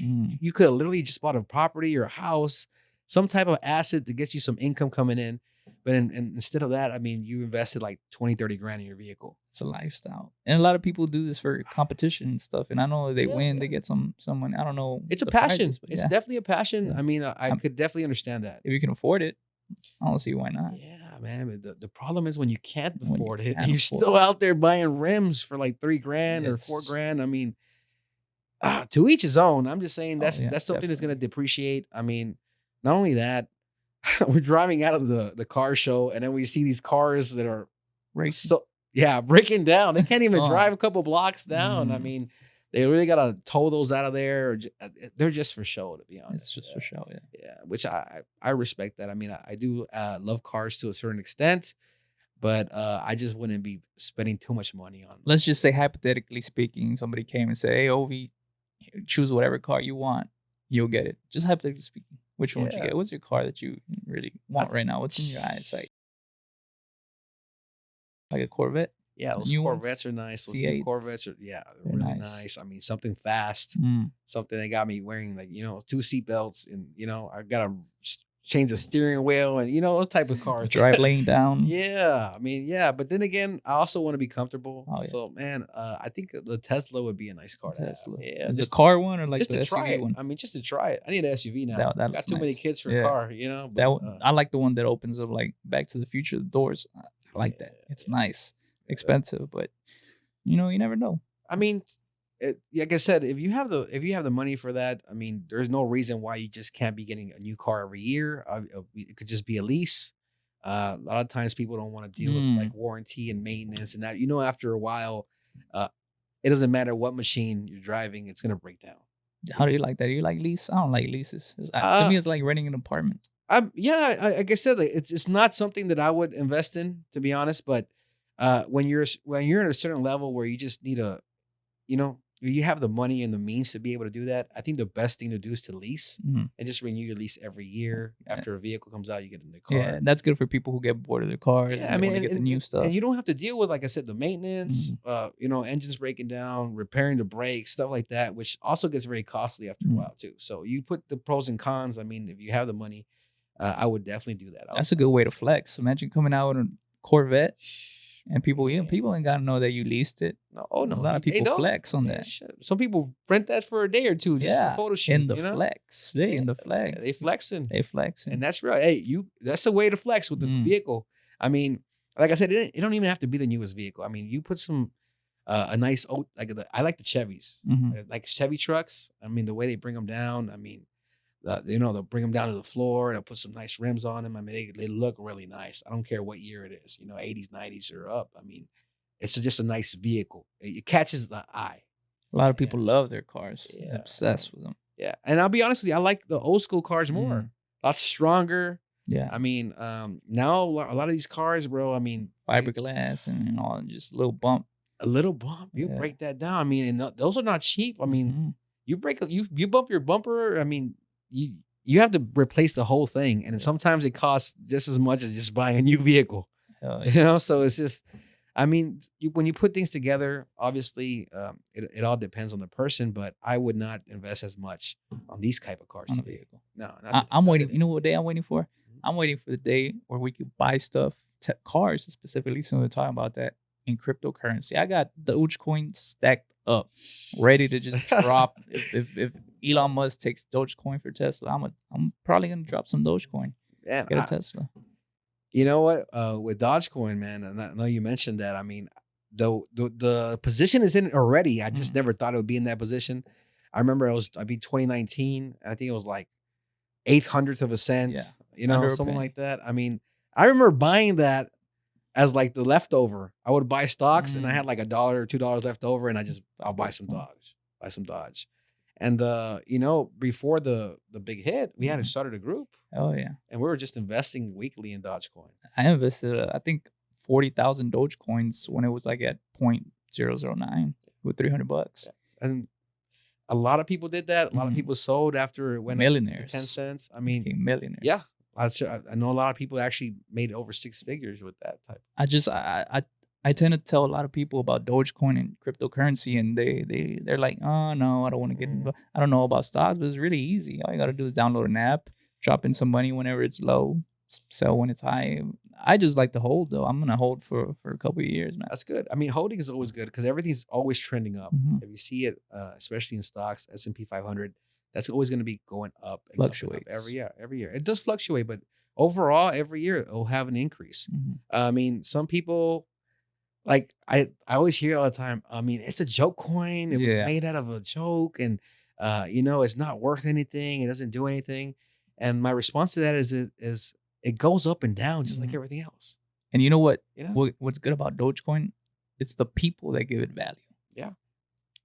Mm, You could have literally just bought a property or a house, some type of asset that gets you some income coming in. But instead of that, I mean, you invested like 20, 30 grand in your vehicle. it's a lifestyle, and a lot of people do this for competition and stuff. And I know if they Yeah, win, yeah. they get someone. I don't know It's a the passion. prizes, but It's yeah, definitely a passion. yeah. I mean, I Um, could definitely understand that. if you can afford it, I don't see why not. Yeah, man. But the problem is when you can't When you afford it and can't you're afford still it, out there buying rims for like 3 grand or four it's grand. I mean, to each his own. I'm just saying oh yeah, that's something that's definitely gonna depreciate. I mean, not only that, we're driving out of the car show and then we see these cars that are racing. so yeah, breaking down. They can't even Oh, drive a couple blocks down. I mm, mean, They really gotta tow those out of there. They're just for show, to be honest. It's just for show. Yeah. Yeah, which I respect that. I mean, I do love cars to a certain extent, but I just wouldn't be spending too much money on. Let's just say, hypothetically speaking, somebody came and said, "Hey, Ovi, choose whatever car you want. You'll get it." Just hypothetically speaking, which one would you Yeah. get? What's your car that you really want right now? What's in your eyesight? Like a Corvette? Yeah, those New Corvettes ones? are nice. Those new C8s? Corvettes are they're They're really nice. nice. I mean, something fast, Mm. something that got me wearing like 2 seatbelts, and I gotta change the steering wheel, and those type of cars. Drive laying down. Yeah, I mean, yeah, but then again, I also want to be comfortable. Oh, yeah. So, man, I think the Tesla would be a nice car to have. Tesla. Yeah, The car one or like just the to try SUV it. one? I mean, just to try it. I need an SUV now. That Got looks too many nice. kids for a Yeah. car, That but, one, I like the one that opens up like Back to the Future, the doors. I like that. It's nice. Expensive, but you never know. I mean, like I said, if you have the money for that, I mean, there's no reason why you just can't be getting a new car every year. It could just be a lease. A lot of times people don't want to deal with like warranty and maintenance and that. After a while, it doesn't matter what machine you're driving, it's gonna break down. How do you like that? Do you like lease? I don't like leases. To me, it's like renting an apartment. Like I said, like, it's not something that I would invest in, to be honest. But when you're at a certain level where you just need you have the money and the means to be able to do that, I think the best thing to do is to lease and just renew your lease every year. After a vehicle comes out, you get a new car. Yeah, that's good for people who get bored of their cars. Yeah, and get the new stuff. And you don't have to deal with, like I said, the maintenance, engines breaking down, repairing the brakes, stuff like that, which also gets very costly after a while too. So you put the pros and cons. I mean, if you have the money, I would definitely do that. That's a good way to flex. Imagine coming out with a Corvette. And people ain't got to know that you leased it. No, a lot of people flex on that. Some people rent that for a day or two just for a photo shoot. In the flex. They in the flex. They flexing. And that's right. Hey, that's a way to flex with the vehicle. I mean, like I said, it don't even have to be the newest vehicle. I mean, you put some a nice old, I like the Chevys, like Chevy trucks. I mean, the way they bring them down. I mean, they'll bring them down to the floor. They'll put some nice rims on them. I mean, they look really nice. I don't care what year it is, 80s, 90s or up. I mean, it's just a nice vehicle. It catches the eye. A lot of people love their cars. They're obsessed with them. Yeah. And I'll be honest with you, I like the old school cars more. A lot stronger. Yeah. I mean, now a lot of these cars, bro, I mean, fiberglass and all, just a little bump. A little bump. You break that down. I mean, and those are not cheap. I mean, you bump your bumper. I mean, you have to replace the whole thing, and sometimes it costs just as much as just buying a new vehicle. So it's just, I mean, when you put things together, obviously, it all depends on the person. But I would not invest as much on these type of cars. On a vehicle. No, I'm waiting. You know what day I'm waiting for? I'm waiting for the day where we could buy stuff, cars specifically. So we're talking about that in cryptocurrency. I got Dogecoin stacked up, ready to just drop. If Elon Musk takes Dogecoin for Tesla, I'm probably gonna drop some Dogecoin. And get a Tesla. You know what? With Dogecoin, man, and I know you mentioned that. I mean, the position is in it already. I just never thought it would be in that position. I remember 2019. I think it was like 0.08 of a cent. Yeah. Something like that. I mean, I remember buying that as like the leftover. I would buy stocks and I had like $1 or $2 left over, and I'll buy some Dodge. And before the big hit, we had started a group. Oh yeah. And we were just investing weekly in Dogecoin. I invested I think 40,000 Dogecoins when it was like at 0.009 with $300. And a lot of people did that. A lot of people sold after it went millionaires. To 10 cents. I mean, millionaires. Yeah. I know a lot of people actually made over 6 figures with that type. I tend to tell a lot of people about Dogecoin and cryptocurrency, and they're like, oh no, I don't want to get involved. I don't know about stocks, but it's really easy. All you got to do is download an app, drop in some money whenever it's low, sell when it's high. I just like to hold though. I'm gonna hold for a couple of years, man. That's good. I mean, holding is always good because everything's always trending up. If you see it, especially in stocks, S&P 500. That's always going to be going up and fluctuates every year. It does fluctuate, but overall, every year it'll have an increase. I mean, some people, like I always hear it all the time. I mean, it's a joke coin. It was made out of a joke, and it's not worth anything. It doesn't do anything. And my response to that is it goes up and down just like everything else. And what's good about Dogecoin? It's the people that give it value. Yeah.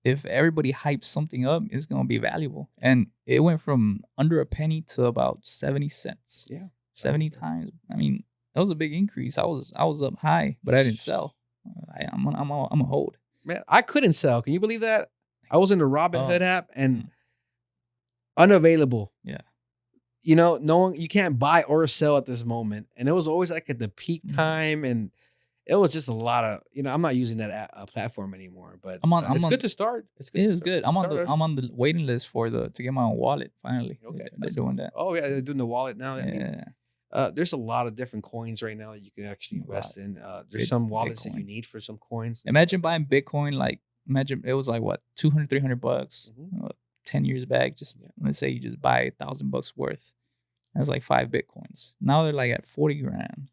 if everybody hypes something up, it's gonna be valuable. And it went from under a penny to about 70 cents. Yeah. 70 times. I mean, that was a big increase. I was up high, but I didn't sell. I'm a hold. Man, I couldn't sell. Can you believe that? I was in the Robinhood Oh, app and mm, unavailable. yeah. You know, no one, you can't buy or sell at this moment. And it was always like at the peak Mhm. time, and it was just a lot of, I'm not using that platform anymore, but I'm it's on good to start. It's good It to is start. good. Start off. I'm on the waiting list for the to get my own wallet finally. Okay, They're doing that. oh yeah, they're doing the wallet now. I mean, Yeah. there's a lot of different coins right now that you can actually A lot. invest in. There's some wallets that you Bitcoin. need for some coins. Imagine buying Bitcoin like imagine it was like what 200 $300 Mhm. 10 years back. Just Yeah. let's say you just buy $1,000 worth. That's like 5 Bitcoins. Now they're like at 40 grand.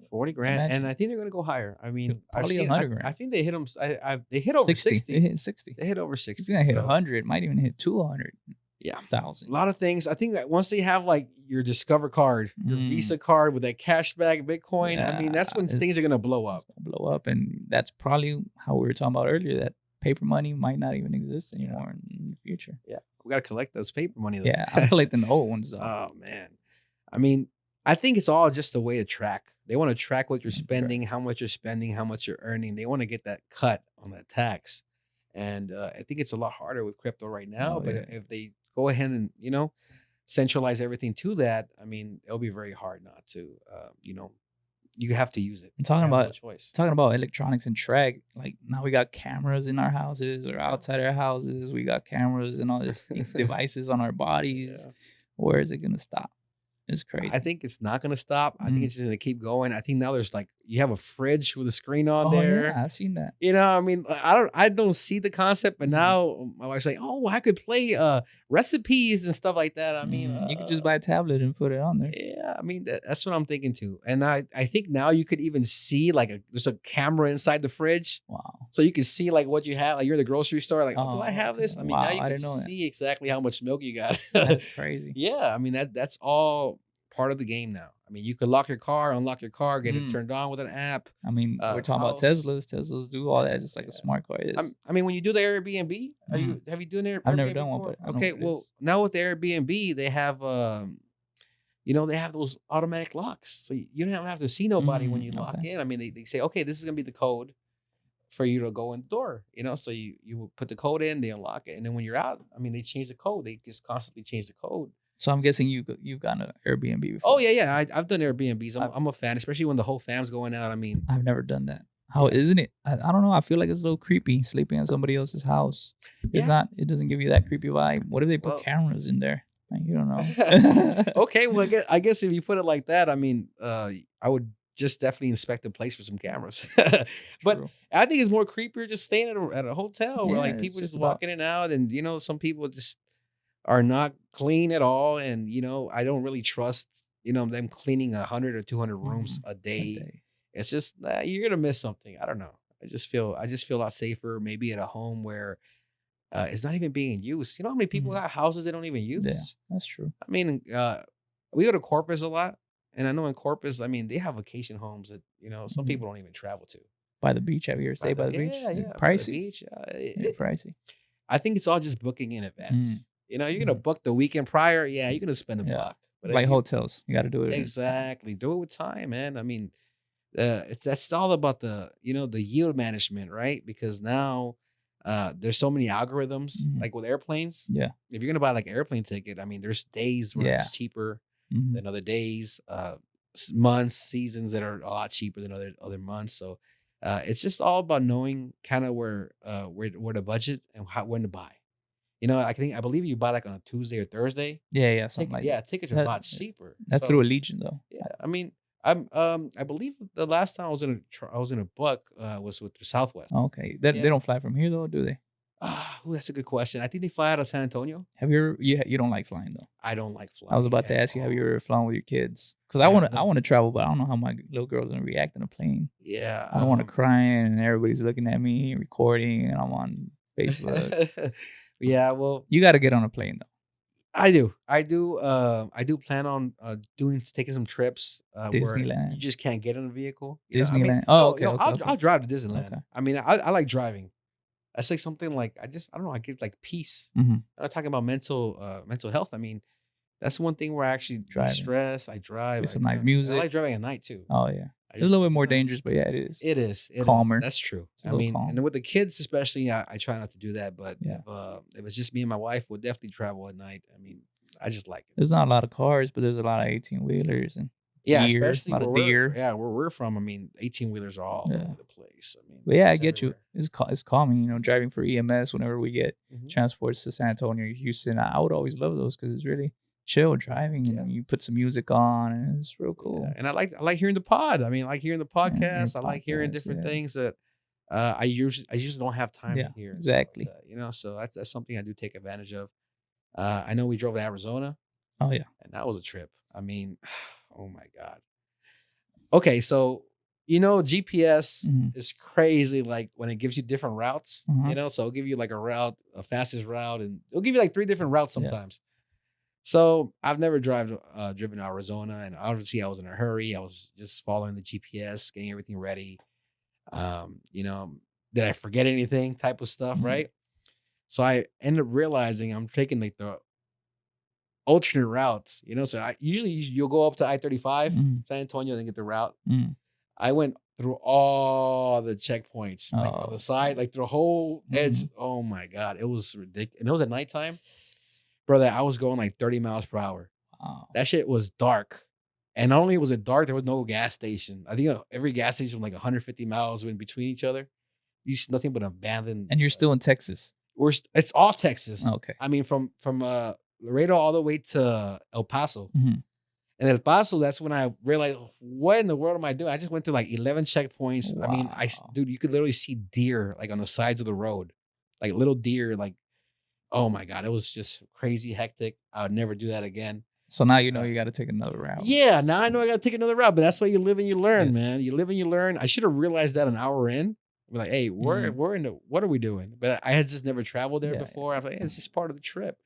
40 grand, and Imagine I think they're gonna go higher. I mean, I've probably seen. 100 I grand. think they hit them. They hit over 60. They 60. hit 60. They hit over It's 60. gonna hit So 100. Might even hit 200,000. yeah, a lot of things. I think that once they have like your Discover card, your Mm. Visa card with that cashback Bitcoin, I mean, that's Yeah, when things are gonna blow up. It's gonna blow up, and that's probably how we were talking about earlier. That paper money might not even exist Yeah. anymore in the future. Yeah, we gotta collect those paper money though. Yeah, I'm collecting the old ones though. Oh man, I mean, I think it's all just a way to track. They want to track what you're Track. spending, how much you're spending, how much you're earning. They want to get that cut on that tax, and I think it's a lot harder with crypto right now. Oh, But yeah. if they go ahead and centralize everything to that, I mean, it'll be very hard not to. You have to use it. I'm talking You have no about choice. electronics and track. Like now we got cameras in our houses or outside our houses. We got cameras and all these devices on our bodies. Yeah. Where is it gonna stop? It's crazy. I think it's not going to stop. I think Mm. it's just going to keep going. I think now there's like you have a fridge with a screen on Oh there. yeah, I've seen that. I mean, I don't see the concept, but Mhm. now my wife's like, "Oh, I could play recipes and stuff like that." I mean, You could just buy a tablet and put it on there. yeah, I mean that's what I'm thinking too. And I think now you could even see like there's a camera inside the fridge, Wow. so you can see like what you have. Like you're in the grocery store, like, "Oh, do I Oh, have this?" I mean, wow, now you I can didn't know that. see exactly how much milk you got. That's crazy. Yeah, I mean that's all part of the game now. I mean, you could lock your car, unlock your car, get it Mm. turned on with an app. I mean, we're talking about House. Teslas. Teslas do all that just like a Yeah. smart car is. I mean, when you do the Airbnb, Mm. have you done Airbnb I've never done one, before? but I know Okay, what it well is. now with the Airbnb, they have they have those automatic locks, so you don't have to see nobody when you lock Okay. in. I mean, they say, okay, this is gonna be the code for you to go in the door. So you will put the code in, they unlock it, and then when you're out, I mean, they change the code. They just constantly change the code. So I'm guessing you've gotten an Airbnb Oh before. yeah. I've done Airbnbs. I've I'm a fan, especially when the whole fam's going out. I mean, I've never done that. How yeah, isn't it? I don't know. I feel like it's a little creepy sleeping in somebody else's house. It's yeah. not. It doesn't give you that creepy vibe. What if they put Well, cameras in there? Like, you don't know. okay. Well, I guess if you put it like that, I mean, I would just definitely inspect the place for some cameras. But True. I think it's more creepier just staying at a hotel where Yeah, like it's people just just about. walk in and out, and some people just are not clean at all, and I don't really trust them cleaning 100 or 200 rooms Mhm, a a day. day. It's just you're gonna miss something. I don't know. I just feel a lot safer maybe at a home where it's not even being used. You know how many people Mhm. got houses they don't even Yeah, use? that's true. I mean, we go to Corpus a lot, and I know in Corpus, I mean, they have vacation homes that some Mhm. people don't even travel to. By the beach. Have you ever By stayed the by the beach? Yeah, yeah, by the Pricey. beach. Yeah, pricey. I think it's all just booking in Mm. advance. You're gonna Mhm. book the weekend prior. Yeah, you're gonna spend a Yeah. buck, but It's like hotels. You got to do it in time. exactly do it with time, man. I mean, that's all about the yield management, right? Because now there's so many algorithms Mhm. like with airplanes. Yeah. If you're gonna buy like airplane ticket, I mean, there's days where Yeah. it's cheaper Mhm. than other days, months, seasons that are a lot cheaper than other months. So it's just all about knowing kind of where to budget and when to buy. I believe you buy like on a Tuesday or Thursday. Yeah, yeah, something like that. Tickets are a That lot cheaper. that's through So Allegiant though. yeah, I mean, I believe the last time I was in a book was with the Southwest. Okay. They Yeah. don't fly from here though, do they? That's a good question. I think they fly out of San Antonio. Have you ever you don't like flying though? I don't like I was flying about to at ask you, have you all. ever flown with your kids? Because I have I not. wanna travel, but I don't know how my little girl's gonna react in a plane. Yeah. I don't wanna cry and everybody's looking at me recording and I'm on Facebook. Yeah. Well, You gotta get on a plane though. I do. I do plan on taking some trips where you Disneyland. just can't get in a vehicle. I mean, Disneyland. Oh, no, okay, okay, I'll okay. drive to Disneyland. Okay. I mean, I like driving. That's like something like I don't know. I get like peace. Mm-hmm. I'm not talking about mental health. I mean, that's one thing where I actually Driving, de-stress. I drive. get some nice I music. like driving at night too. Oh yeah, I it's a just little bit more dangerous, but yeah, it is it is. It is. calmer. That's true. It's a I little mean, and calm. then with the kids especially, I try not to do that. But Yeah, if it's just me and my wife, we'll definitely travel at night. I mean, I just like it. there's not a lot of cars, but there's a lot of 18-wheelers and Yeah, deer, a especially lot of deer. where we're from. I mean, 18-wheelers are all Yeah. over the place. I mean, But yeah, I it's get you. everywhere. It's calming, driving for EMS whenever we get Hmm. transports to San Antonio or Houston. I would always love those because it's really chill driving Yeah. and you put some music on and it's real Yeah, cool. and I like hearing the pod. I mean, I like hearing the Yeah, your podcast. I like hearing podcast, different yeah. things that I usually don't have time to Yeah, hear and stuff like exactly. that. So that's something I do take advantage of. I know we drove to Arizona, Oh yeah. and that was a trip. I mean, oh my god. Okay, so GPS Mhm. is crazy. Like when it gives you different routes, Uh-huh. so it'll give you like a route, a fastest route, and it'll give you like 3 different routes Yeah. sometimes. So I've never driven to Arizona, and obviously I was in a hurry. I was just following the GPS, getting everything ready. Did I forget anything? Type of stuff, Mhm. right? So I ended up realizing I'm taking like the alternate routes. So I usually you'll go up to I-35, Mhm. San Antonio, then get the route. Mhm. I went through all the checkpoints, like on the Oh. side, like through the whole edge. Mhm. Oh my god, it was ridiculous, and it was at nighttime, brother. I was going like 30 miles per hour. Wow. That shit was dark. And not only was it dark, there was no gas station. I think every gas station was like 150 miles in between each other. You see nothing but abandoned. And you're still in Texas. It's all Texas. Okay. I mean, from Laredo all the way to El Paso. Mhm. And El Paso, that's when I realized, what in the world am I doing? I just went through like 11 checkpoints. I mean, Wow. dude, you could literally see deer like on the sides of the road, like little deer. Like, oh my god, it was just crazy hectic. I would never do that again. So now you know Uh, you got to take another route. Yeah, now I know I gotta take another route, but that's why you live and you learn, Yes. man. You live and you learn. I should have realized that an hour in. We're like, hey, Mhm. we're in the what are we doing? But I had just never traveled there Yeah. before. I'm like, hey, it's just part of the trip.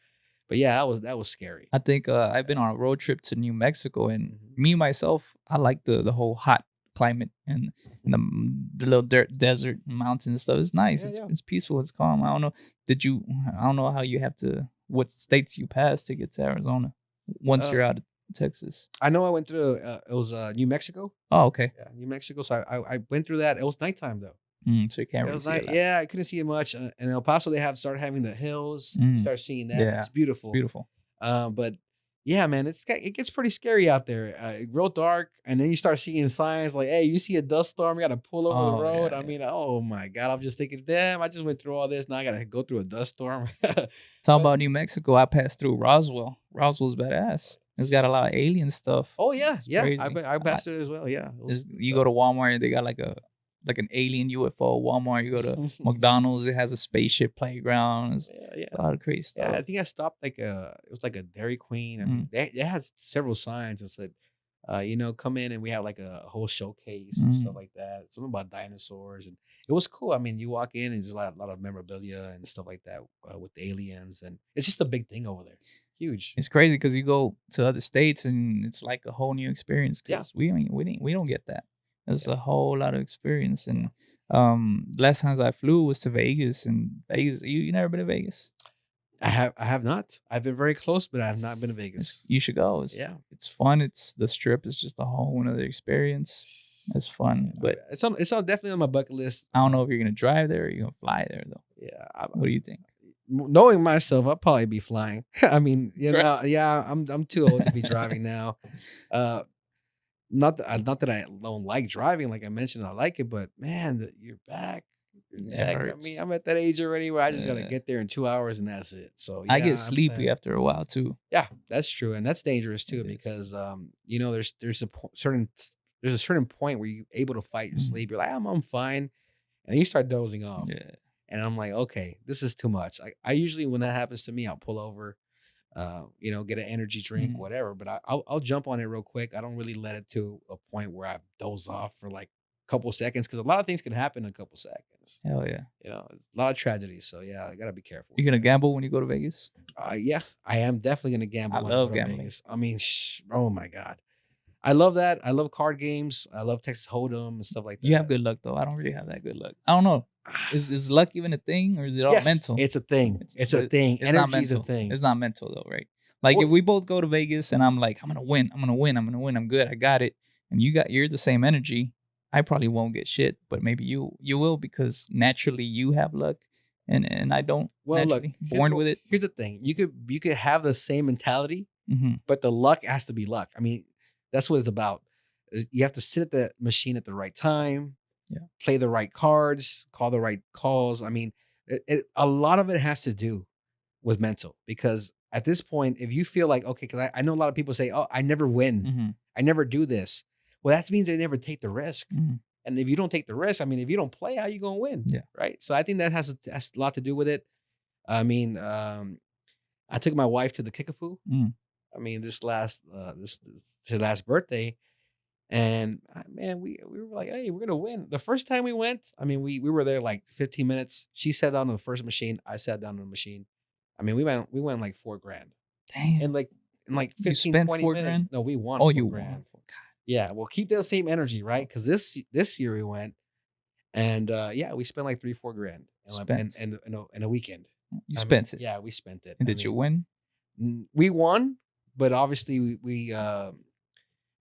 But yeah, that was scary. I think I've been on a road trip to New Mexico, and Mhm. me myself, I like the whole hot climate and the little dirt desert and mountains and stuff. It's nice. Yeah, yeah. It's peaceful. It's calm. I don't know. I don't know how you have to. What states you pass to get to Arizona once Uh, you're out of Texas. I know I went through. It was New Mexico. Oh, okay. Yeah, New Mexico. So I went through that. It was nighttime though. So you can't It really was see a night. lot. Yeah, I couldn't see it much. In El Paso, they started having the hills. You Mm, start seeing that. yeah, It's beautiful. beautiful. But yeah, man, it gets pretty scary out there. Real dark, and then you start seeing signs like, "Hey, you see a dust storm? You got to pull over the Oh road." yeah, I yeah. mean, oh my god, I'm just thinking, damn, I just went through all this. Now I got to go through a dust storm. Talk But about New Mexico. I passed through Roswell. Roswell's badass. It's got a lot of alien stuff. oh yeah, It's yeah, crazy. I passed it as well. Yeah, it was You go to Walmart, they got like an alien UFO. Walmart, you go to McDonald's, it has a spaceship playground. It's yeah, yeah. a lot of crazy Yeah, stuff. I think I stopped like it was like a Dairy Queen. I Mm, mean, they had several signs that said, come in and we have like a whole showcase and stuff mm. like that. Something about dinosaurs, and it was cool. I mean, you walk in and there's a lot of memorabilia and stuff like that with the aliens, and it's just a big thing over there, huge. It's crazy because you go to other states and it's like a whole new experience Yeah, because we don't get that. It's yeah, a whole lot of experience. yeah. And last times I flew was to Vegas, and Vegas. You never been to Vegas? I have not. I've been very close, but I have not been to Vegas. You should go. Yeah, It's fun. It's the strip is just a whole another experience. It's fun, but it's definitely on my bucket list. I don't know if you're gonna drive there or you're gonna fly there though. Yeah, What do you think? knowing myself, I'll probably be flying. I mean, Dri- yeah, I'm too old to be driving now. Uh, not that I don't like driving, like I mentioned, I like it, but man, your back, your It neck. I mean, hurts. I'm at that age already where I just gotta Uh, get there in 2 hours and that's it. So I get yeah, sleepy after a while too. yeah, that's true, and that's dangerous too It is. because there's a certain point where you're able to fight your Mhm. sleep. You're like, I'm fine, and then you start dozing off. Yeah. And I'm like, okay, this is too much. I usually, when that happens to me, I'll pull over, get an energy drink, Mhm. whatever. But I'll jump on it real quick. I don't really let it to a point where I doze off for like a couple seconds because a lot of things can happen in a couple seconds. Hell yeah. It's a lot of tragedies. So yeah, I gotta be careful You with gonna that. gamble when you go to Vegas? Yeah, I am definitely gonna I gamble when I go love to gambling. Vegas. I mean, oh my god, I love that. I love card games. I love Texas Hold'em and stuff like You have that. good luck though. I don't really have that good luck. I don't know. Is luck even a thing, or is it all Yes, mental? it's a thing. It's a But thing. it's not Energy is a mental. thing. It's not mental though, right? Like Well, if we both go to Vegas and I'm like, I'm gonna win, I'm gonna win, I'm gonna win, I'm good, I got it, and you're the same energy, I probably won't get shit, but maybe you will because naturally you have luck, and I don't well, look. naturally born with it. Here's the thing. You could have the same mentality, Hmm. but the luck has to be luck. I mean, that's what it's about. You have to sit at the machine at the right time, Yeah. play the right cards, call the right calls. I mean, a lot of it has to do with mental because at this point, if you feel like, okay, because I know a lot of people say, oh, I never win, Hmm. I never do this. Well, that means they never take the risk. Hmm. And if you don't take the risk, I mean, if you don't play, how you gonna win? Yeah. Right. So I think that has a lot to do with it. I mean, I took my wife to the Kickapoo. Mm. I mean, this her last birthday, and man, we were like, hey, we're gonna win. The first time we went, I mean, we were there like 15 minutes. She sat down on the first machine. I sat down on the machine. I mean, we went like $4,000 Damn. and like You 15, spent 20 minutes. $4,000. No, we won Oh, you 4,000. won. God. Yeah, well, keep that same energy, right? Because this year we went, and yeah, we spent like 3-4 grand Spent. in a weekend. You I mean, spent it. yeah, we spent it. And I did you mean, win? we won, but obviously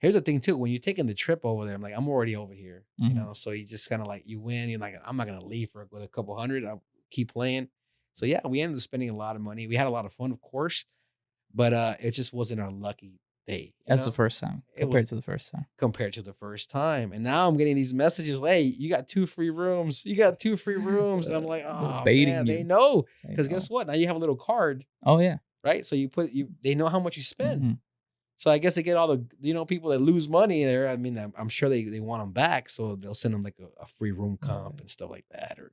here's the thing too. When you're taking the trip over there, I'm like, I'm already over here, Mhm. so you just kind of like you win. You're like, I'm not gonna leave with a couple hundred. I'll keep playing. So yeah, we ended up spending a lot of money. We had a lot of fun, of course, but it just wasn't our lucky day. That's the first time It was compared to the first time. compared to the first time. And now I'm getting these messages, hey, you got 2 free rooms. You got 2 free rooms. I'm like, They're oh baiting man, they you. know. They Because know. guess what? Now you have a little card, Oh yeah. right? So they know how much you spend. Mhm. So I guess they get all the people that lose money there. I mean, I'm sure they want them back, so they'll send them like a free room comp and stuff like that, or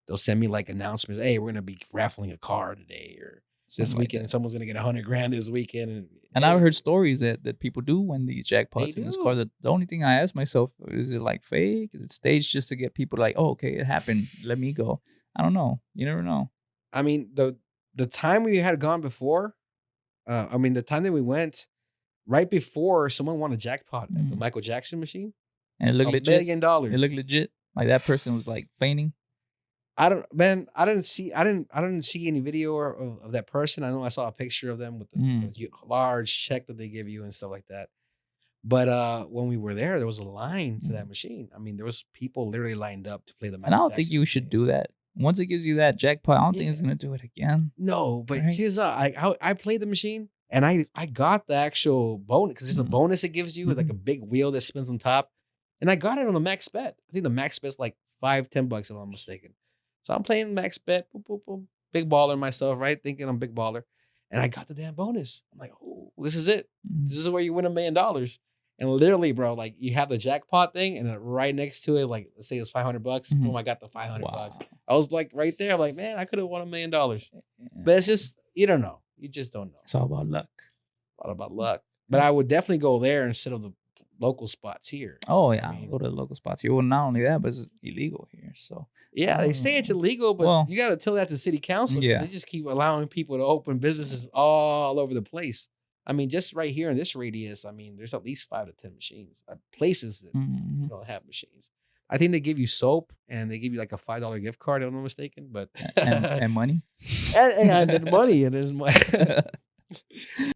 they'll send me like announcements. Hey, we're gonna be raffling a car today, or this Something like weekend that. someone's gonna get 100 grand this weekend, and And I've hey, heard stories that people do win these they jackpots in this do. car. The only thing I ask myself is it like fake? Is it staged just to get people like, oh, okay, it happened. Let me go. I don't know. You never know. I mean, the time we had gone before, I mean, the time that we went right before someone won a jackpot at the Mm. Michael Jackson machine, And it looked a legit. million It dollars. looked legit. Like that person was like feigning. I don't, man. I didn't see any video of that person. I know I saw a picture of them with Mm. the large check that they give you and stuff like that. But when we were there was a line to that Mm. machine. I mean, there was people literally lined up to play the And I Michael don't think Jackson you should machine. do that. Once it gives you that jackpot, I don't think Yeah, it's gonna do it again. no, but Right? here's I played the machine and I got the actual bonus because there's a Mm. bonus it gives you, like a Mhm. big wheel that spins on top, and I got it on the max bet. I think the max bet's like 5-10 bucks if I'm mistaken. So I'm playing max bet, boom, boom, boom, big baller myself, right? Thinking I'm big baller, and I got the damn bonus. I'm like, oh, this is it. This Mhm. is where you win $1 million. And literally, bro, like you have the jackpot thing, and then right next to it, like let's say it's 500 bucks. Boom, Mhm. I got the 500 bucks. Wow. I was like right there. I'm like, man, I could have won $1 million. Yeah. But it's just you don't know. You just don't know. It's all about luck. A lot about luck. But I would definitely go there instead of the local spots here. Oh I yeah, I'll go mean, to the local spots here. Well, not only that, but it's illegal here. So, yeah, they say it's illegal, but well, you got to tell that to city council because yeah. they just keep allowing people to open businesses all over the place. I mean, just right here in this radius, I mean, there's at least 5 to 10 machines, places that Mhm. don't have machines. I think they give you soap and they give you like a $5 gift card, if I'm not mistaken. But And money. and then money and his money.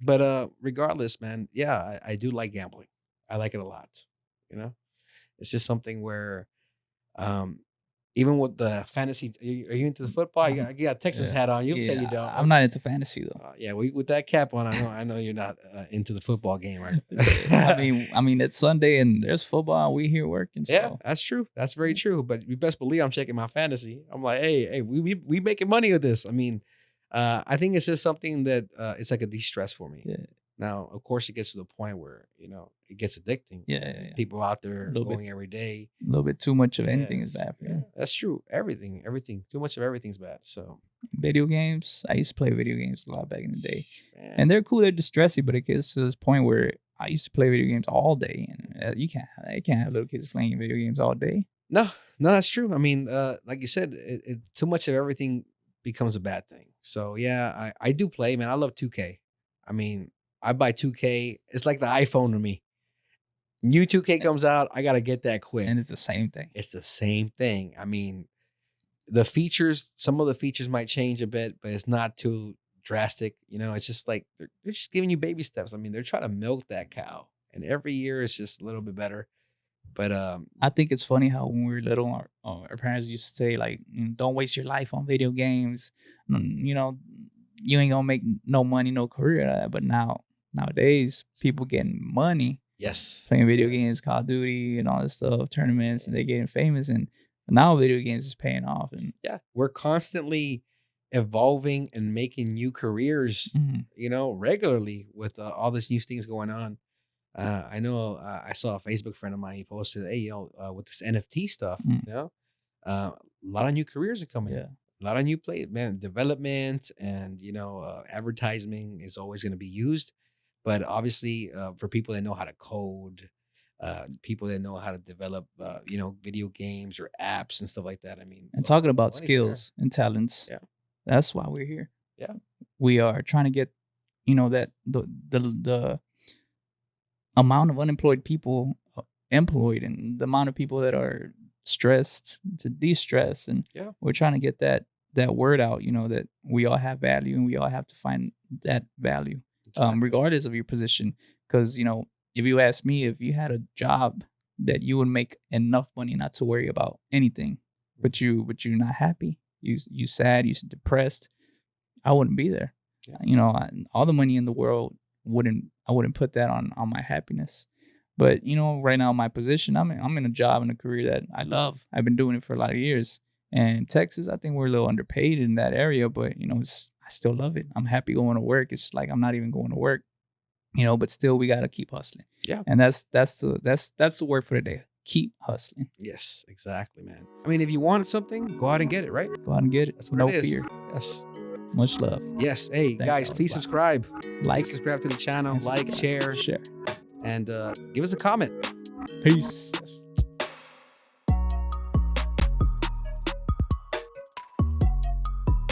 But regardless, man, yeah, I do like gambling. I like it a lot. You know, it's just something where um even with the fantasy, are you into the football? You got a Texas Yeah, hat on. You'll say you yeah. don't. I'm not into fantasy though. Yeah, well, with that cap on, I know you're not into the football game, right? I mean, it's Sunday and there's football. We here working, Yeah, so that's true. That's very true. But you best believe I'm checking my fantasy. I'm like, hey, we making money with this. I mean, I think it's just something that it's like a de-stress for me. yeah, Now, of course, it gets to the point where it gets addicting. yeah, And yeah. people out A there little bit, going every day. a little bit too much of anything is Yes, bad for yeah, you. that's true. Everything, too much of everything's bad. So, Video games. I used to play video games a lot back in the day, man, and they're cool. They're distressing, but it gets to this point where I used to play video games all day, and you can't have little kids playing video games all day. no, no, that's true. I mean, like you said, too much of everything becomes a bad thing. So, yeah, I do play, man. I love 2K. I mean, I buy 2K. It's like the iPhone to me. New 2K comes out, I gotta get that quick. And it's the same thing. It's the same thing. I mean, the features, some of the features might change a bit, but it's not too drastic. You know, it's just like they're just giving you baby steps. I mean, they're trying to milk that cow, and every year it's just a little bit better. But I think it's funny how when we were little, our parents used to say like, "Don't waste your life on video games. You know, you ain't gonna make no money, no career out of that." But nowadays, people getting money yes, playing video games, Call of Duty, and all this stuff, tournaments, and they're getting famous. And now video games is paying off. And yeah, we're constantly evolving and making new careers. You know, regularly with all these new things going on. I know I saw a Facebook friend of mine. He posted, "Hey, with this NFT stuff, you know, a lot of new careers are coming. Yeah. A lot of new development, and advertising is always going to be used. But obviously, for people that know how to code, people that know how to develop, video games or apps and stuff like that. I mean, And talking about money's there. skills and talents, Yeah. that's why we're here. Yeah. We are trying to get, that the amount of unemployed people employed, and the amount of people that are stressed to de-stress, and Yeah. we're trying to get that word out, that we all have value and we all have to find that value, Exactly. regardless of your position. Because if you ask me, if you had a job that you would make enough money not to worry about anything, but you're not happy, you sad, you depressed, I wouldn't be there. Yeah. All the money in the world I wouldn't put that on my happiness. But right now, my position, I'm in a job and a career that I love. I've been doing it for a lot of years. And Texas, I think we're a little underpaid in that area, but I still love it. I'm happy going to work. It's like I'm not even going to work, but still we gotta keep hustling. Yeah. And that's the word for the day. Keep hustling. Yes, exactly, man. I mean, if you wanted something, go out and get it, right? Go out and get it. That's what no it is. fear. Yes. Much love. Yes. Hey, guys, please subscribe. Like, subscribe to the channel, like, share, share, and give us a comment. Peace.